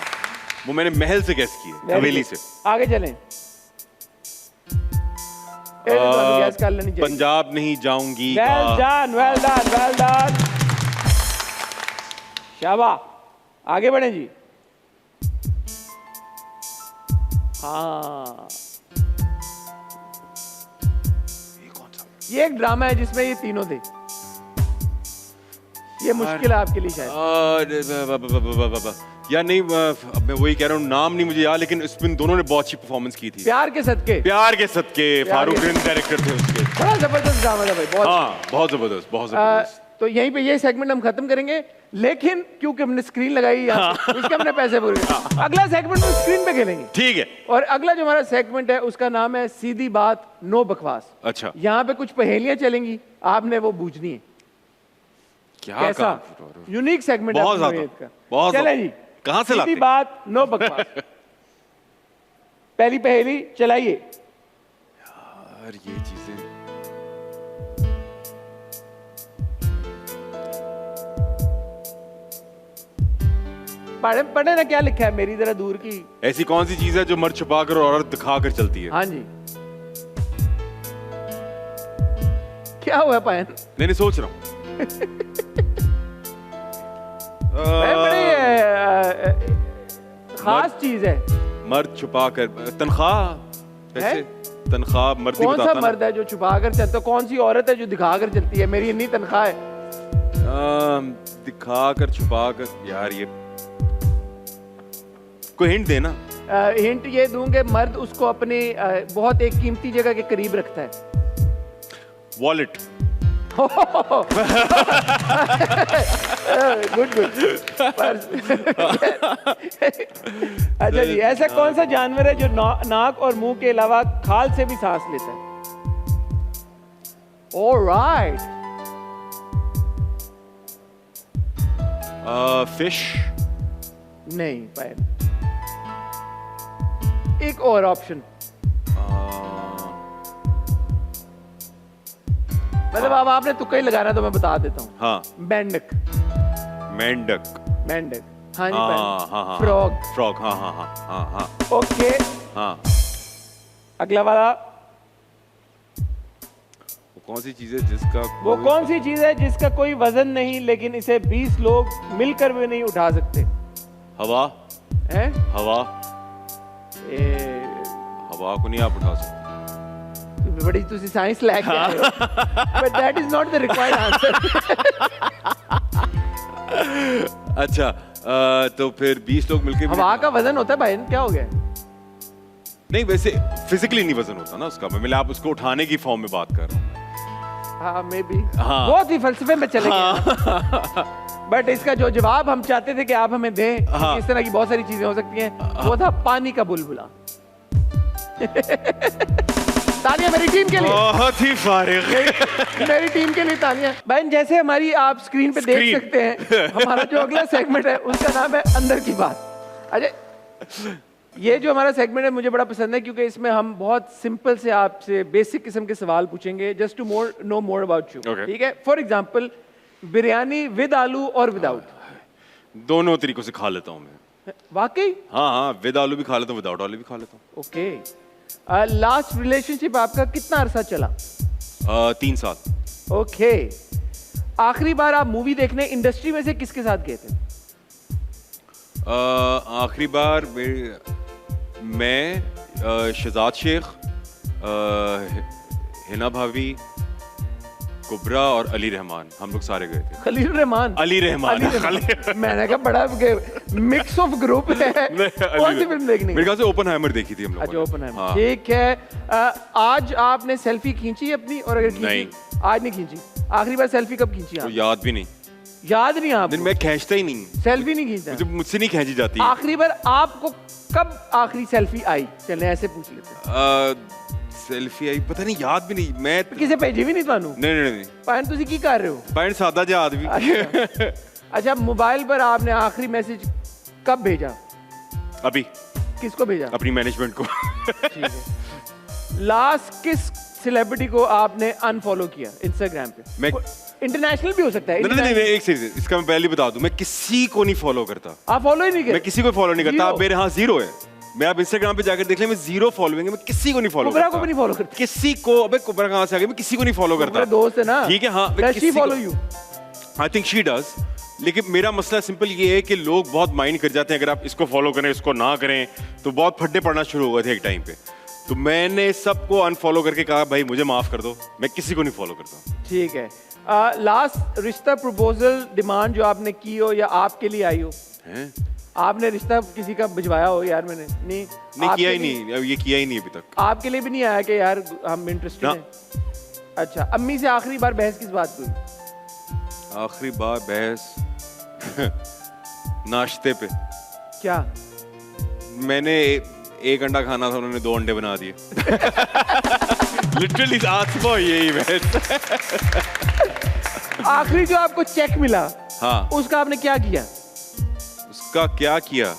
वो मैंने महल से गैस किए, हवेली से। आगे चलें। गैस कर लेनी चाहिए। पंजाब नहीं जाऊंगी। Well done, well done, well done. शाबाश, आगे बढ़ें जी। हाँ, ये कौन सा? ये एक ड्रामा है जिसमें ये तीनों थे। ये मुश्किल है आपके लिए शायद। या नहीं, अब मैं वही कह रहा हूँ, नाम नहीं मुझे याद, लेकिन इसमें दोनों ने बहुत अच्छी परफॉर्मेंस की थी। प्यार के सदके। प्यार के सदके। फारूक रिंद डायरेक्टर थे उसके। बड़ा जबरदस्त ड्रामा था भाई, बहुत। हाँ, बहुत जबरदस्त, बहुत जबरदस्त। तो यहीं पे ये सेगमेंट हम खत्म करेंगे, लेकिन क्योंकि हमने स्क्रीन लगाई यहाँ पे, उसके हमने पैसे पूरे। अगला सेगमेंट हम स्क्रीन पे खेलेंगे। ठीक है। और अगला जो हमारा सेगमेंट है उसका नाम है सीधी बात नो बकवास। अच्छा। यहाँ पे कुछ पहेलियां चलेंगी, आपने वो बूझनी है। क्या कैसा यूनिक सेगमेंट है बहुत अपनी ज्यादा, वेद का। बहुत चले ज्यादा। जी, कहाँ से लाते? सीधी बात नो बकवास। पहली पहेली चलाइए। यार ये चीजें पढ़े ना क्या लिखा है मेरी जरा दूर की। ऐसी कौन सी चीज है जो मर्द छुपा कर और औरत दिखा कर चलती है? हाँ जी, क्या हुआ पायन? नहीं सोच रहा हूँ। बड़ी खास चीज है। मर्द छुपा कर तनख्वाह, कैसे तनख्वाह मर्द ही कौन सा बताता मर्द है जो छुपा कर चलता? कौन सी औरत है जो दिखा कर चलती है? मेरी इतनी तनख्वाह है। दिखा कर छुपा कर, यार ये कोई हिंट देना। हिंट ये दूंगे, मर्द उसको अपने बहुत एक कीमती जगह के करीब रखता है। वॉलेट। Good good. अच्छा जी, ऐसा कौन सा जानवर है जो नाक और मुंह के अलावा खाल से भी सांस लेता है? ऑलराइट। फिश। नहीं पाए। एक और ऑप्शन, मतलब अब आपने तुक्का ही लगाना तो मैं बता देता हूँ। हाँ। मेंढक। मेंढक। मेंढक, हाँ जी। हाँ। फ्रॉग। फ्रॉग, हाँ हाँ हाँ हाँ हाँ। ओके, हाँ। अगला वाला। वो कौन सी चीज है जिसका वो कौन सी चीज है जिसका कोई वजन नहीं लेकिन इसे 20 लोग मिलकर भी नहीं उठा सकते? हवा। हैं? हवा। हवा को नहीं आप उठा सकते। बड़ी तुसी साइंस लैग आए हो, but that is not the required answer. अच्छा, तो फिर 20 लोग मिलके हवा का वजन होता है भाई, क्या हो गया? नहीं, वैसे फिजिकली नहीं वजन होता ना उसका, मैं आप उसको उठाने की फॉर्म में बात कर रहा हूँ। हाँ, मे बी। हाँ। बहुत ही फलसफे में चले गए, बट इसका जो जवाब हम चाहते थे कि आप हमें दें, हाँ। इस तरह की बहुत सारी चीजें हो सकती हैं, वो था पानी का बुलबुला। तालियां मेरी टीम के लिए। बहुत ही फारिग। मेरी टीम के लिए तालियां। बहन, जैसे हमारी आप स्क्रीन पे देख सकते हैं, हमारा जो अगला सेगमेंट है उसका नाम है अंदर की बात। अच्छा, ये जो हमारा सेगमेंट है मुझे बड़ा पसंद है क्योंकि इसमें हम बहुत सिंपल से आपसे बेसिक किस्म के सवाल पूछेंगे, just to know more about you. ठीक है? फॉर एग्जांपल, बिरयानी विद आलू और विदाउट? दोनों तरीकों से खा लेता हूँ मैं। वाकई? हाँ हाँ, विद आलू भी खा लेता हूँ, विदाउट आलू भी खा लेता हूँ। ओके। लास्ट रिलेशनशिप आपका कितना अरसा चला? 3 साल। ओके। आखिरी बार आप मूवी देखने इंडस्ट्री में से किसके साथ गए थे? आखिरी बार मैं शहजाद शेख, हिना भाभी, कुबरा और अली रहमान, हम लोग सारे गए थे। खलील रहमान? अली रहमान। मैंने कहा बड़ा मिक्स ऑफ ग्रुप है। कौन सी फिल्म देखनी? मेरे ख्याल से ओपनहाइमर देखी थी हम लोगों ने। अच्छा, ओपनहाइमर। हाँ। ठीक है। आज आपने सेल्फी खींची अपनी? और अगर खींची? नहीं। आज नहीं खींची। आखिरी बार सेल्फी कब खींची तो आप? याद भी नहीं। याद नहीं आप? मैं खींचता ही नहीं, सेल्फी नहीं खींचता? मुझसे नहीं खींची जाती। आखिरी बार आपको कब आखिरी सेल्फी आई? चलें ऐसे पूछ लेते हैं। सेल्फी आई, पता नहीं, याद भी नहीं। मैं किसे भेजी भी नहीं ਤੁਹਾਨੂੰ? नहीं। पायन तुसी की कर रहे हो? पैंट सादा याद भी। अच्छा, मोबाइल पर आपने आखिरी मैसेज कब भेजा? अभी। किसको भेजा? अपनी मैनेजमेंट को। ठीक है। लास्ट किस सेलिब्रिटी को आपने अनफॉलो किया इंस्टाग्राम पे? मैं इंटरनेशनल भी हो सकता है। नहीं, एक सेकंड, इसका मैं पहले बता दूं, मैं किसी को नहीं फॉलो करता। आप फॉलो ही नहीं करते? मैं किसी को फॉलो नहीं करता। आप मेरे यहाँ 0 है। मैं आप इंस्टाग्राम पे जाकर देख ले, मैं 0 फॉलोइंग है। मैं किसी को नहीं फॉलो करता। कुबरा को भी नहीं फॉलो करता? किसी को, अबे कुबरा कहाँ से आ गई? मैं किसी को नहीं फॉलो करता। मेरा दोस्त है ना। ठीक है, हाँ। Does she follow you? I think she does. लेकिन मेरा मसला सिंपल ये है कि लोग बहुत माइंड कर जाते हैं, अगर आप इसको फॉलो करें इसको ना करें, तो बहुत फड्डे पड़ना शुरू हो गए थे एक टाइम पे। तो मैंने सबको अनफॉलो करके कहा भाई मुझे माफ कर दो, मैं किसी को नहीं फॉलो करता। ठीक है। लास्ट रिश्ता प्रपोजल डिमांड जो आपने की हो या आपके लिए आई हो? हैं? आपने रिश्ता किसी का भिजवाया हो? यार मैंने नहीं किया ही नहीं, ये किया ही नहीं अभी तक। आपके लिए भी नहीं आया कि यार हम इंटरेस्टेड हैं? अच्छा, अम्मी से आखिरी बार बहस किस बात को हुई? आखिरी बार बहस नाश्ते पे। क्या? मैंने एक अंडा खाना था, उन्होंने 2 अंडे बना दिए। लिटरली आज सुबह यही बहस। आखिरी जो आपको चेक मिला, हाँ, उसका आपने क्या किया? उसका क्या किया?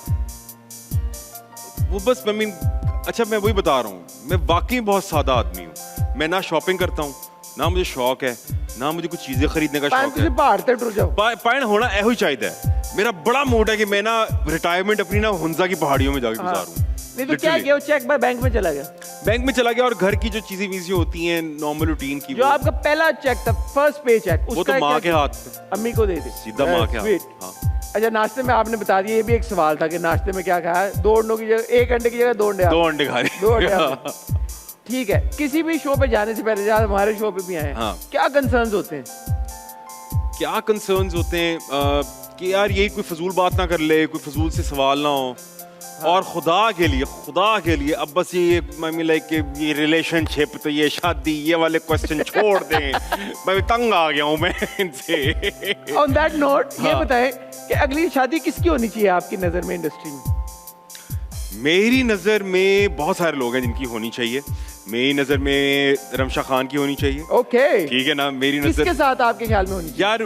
वो बस अच्छा मैं वही बता रहा हूँ, मैं वाकई बहुत सादा आदमी हूँ। मैं ना शॉपिंग करता हूँ, ना मुझे शौक है, ना मुझे कुछ चीजें खरीदने का शौक है। पहाड़ ते टुर जाओ। पायन होना ऐहो ही चाहिए। मेरा बड़ा मूड है कि मैं ना रिटायरमेंट अपनी ना हुंजा की पहाड़ियों में जाके गुजारूं। नहीं तो क्या किया? वो चेक बाय बैंक में चला गया। बैंक में चला गया और घर की जो चीजें वीजें होती हैं नॉर्मल रूटीन की, जो आपका पहला चेक था, फर्स्ट पे चेक, वो तो माँ के हाथ पे, अम्मी को दे दी सीधा माँ के हाथ। हाँ। अच्छा, नाश्ते में आपने बता दिया, ये भी एक सवाल था कि नाश्ते में क्या खाया? 2 अंडों की जगह 1 अंडे की जगह 2 अंडे। 2 अंडे खा रहे। 2 अंडे। ठीक है, किसी भी शो पे जाने से पहले, जहाँ हमारे शो पे भी आए, हाँ, क्या कंसर्न्स होते हैं? क्या कंसर्न्स होते हैं कि यार यही कोई फजूल बात ना कर ले, कोई फजूल से सवाल ना हो। हाँ। और खुदा के लिए अब बस ये लाइक ये रिलेशनशिप, तो ये शादी, ये वाले क्वेश्चन छोड़ दें। मैं तंग आ गया हूँ मैं इनसे। ऑन दैट नोट, ये हाँ, बताएं कि अगली शादी किसकी होनी चाहिए आपकी नजर में इंडस्ट्री में? मेरी नज़र में बहुत सारे लोग हैं जिनकी होनी चाहिए। मेरी नज़र में रमशा खान की होनी चाहिए। ओके, ठीक है ना? मेरी नज़र किसके साथ आपके ख्याल में होनी चाहिए? यार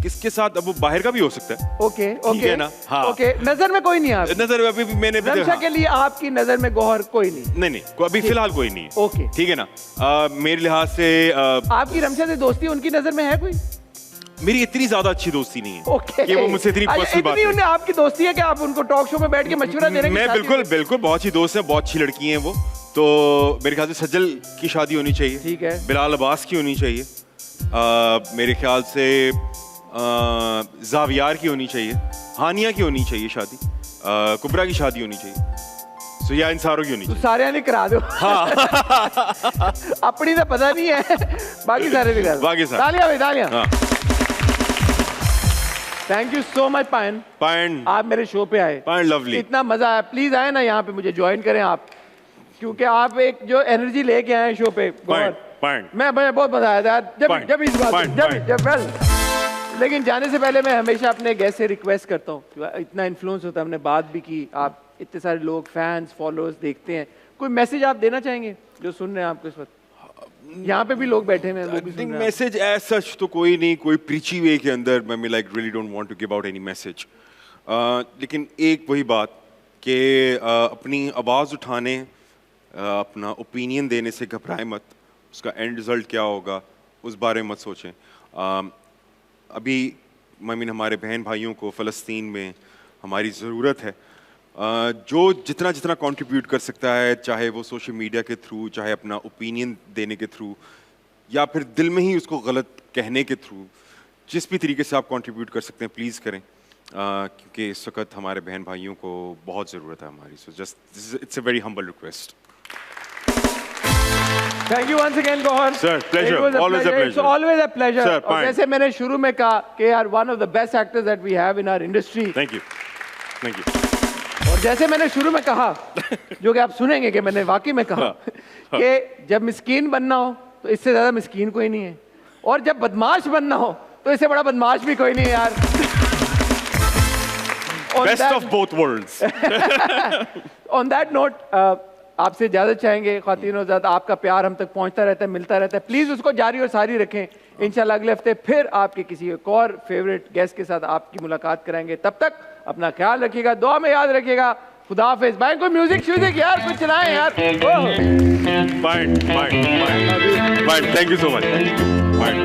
किसके साथ? अब वो बाहर का भी हो सकता है। ओके ठीक है ना? हाँ, ओके, नजर में कोई नहीं है आप? नज़र में अभी भी मैंने रमशा के लिए आपकी नजर में गौहर कोई नहीं? नहीं, अभी फिलहाल कोई नहीं है। ओके, ठीक है ना? मेरे लिहाज से आपकी रमशा से दोस्ती उनकी नजर में है कोई? मेरी इतनी ज्यादा अच्छी दोस्ती नहीं है ओके, कि वो मुझसे इतनी पर्सनल बात उन्हें आपकी दोस्ती है कि आप उनको टॉक शो में बैठ के मशवरा दे रहे हैं? मैं बिल्कुल बहुत अच्छी दोस्त है, बहुत अच्छी लड़की हैं वो। तो मेरे ख्याल से सज्जल की शादी होनी चाहिए। ठीक है। बिलाल अब्बास की होनी चाहिए। मेरे ख्याल से जावियार की होनी चाहिए। हानिया की होनी चाहिए शादी। कुबरा की शादी होनी चाहिए। सो या इन सारों की होनी चाहिए। सारे नहीं करा दो। हाँ। अपनी तो पता नहीं है, बाकी सारे भी करा दो। बाकी सारे। तालियां भाई, तालियां। हाँ। थैंक यू सो मच पायन, आप मेरे शो पे आए। पायन लवली, इतना मजा आया। प्लीज आए ना यहाँ पे, मुझे ज्वाइन करें आप, क्योंकि आप एक जो एनर्जी लेके आए शो पे। मैं बहुत मजा आया था जब इस बात लेकिन जाने से पहले मैं हमेशा अपने गेस्ट से रिक्वेस्ट करता हूँ, इतना इन्फ्लुएंस होता है, हमने बात भी की, आप इतने सारे लोग फैंस फॉलोअर्स देखते हैं, कोई मैसेज आप देना चाहेंगे जो सुन रहे हैं आपको इस वक्त? यहाँ पे भी लोग बैठे हैं, वो भी सुन रहे हैं। मैसेज एज सच तो कोई नहीं, कोई प्रीची वे के अंदर मैं like really don't want to give out any message. लेकिन एक वही बात कि अपनी आवाज़ उठाने, अपना ओपिनियन देने से घबराए मत। उसका एंड रिजल्ट क्या होगा उस बारे में मत सोचें। अभी हमारे बहन भाइयों को फ़लस्तीन में हमारी ज़रूरत है। जो जितना कंट्रीब्यूट कर सकता है, चाहे वो सोशल मीडिया के थ्रू, चाहे अपना ओपिनियन देने के थ्रू, या फिर दिल में ही उसको गलत कहने के थ्रू, जिस भी तरीके से आप कंट्रीब्यूट कर सकते हैं प्लीज़ करें, क्योंकि इस वक्त हमारे बहन भाइयों को बहुत ज़रूरत है हमारी। So just it's a very humble request. Thank you once again, Gohar. Sir, pleasure. Always a pleasure. It's always a pleasure. Sir, और जैसे मैंने शुरू में कहा कि यार one of the best actors that we have in our industry. Thank you. Thank you. और जैसे मैंने शुरू में कहा, जो कि आप सुनेंगे कि मैंने वाकई में कहा कि जब मिस्कीन बनना हो तो इससे ज्यादा मिस्कीन कोई नहीं है, और जब बदमाश बनना हो तो इससे बड़ा बदमाश भी कोई नहीं है यार। Best of both worlds. On that note, आपसे इजाजत चाहेंगे ख्वातीन और हज़रात, आपका प्यार हम तक पहुंचता रहता है, मिलता रहता है, प्लीज उसको जारी और सारी रखें। इंशाल्लाह अगले हफ्ते फिर आपके किसी एक और फेवरेट गेस्ट के साथ आपकी मुलाकात कराएंगे। तब तक अपना ख्याल रखिएगा, दुआ में याद रखिएगा। खुदा हाफिज़। भाई कोई म्यूजिक यार, कुछ चलाएं यार। Fine. Thank you so much. Fine.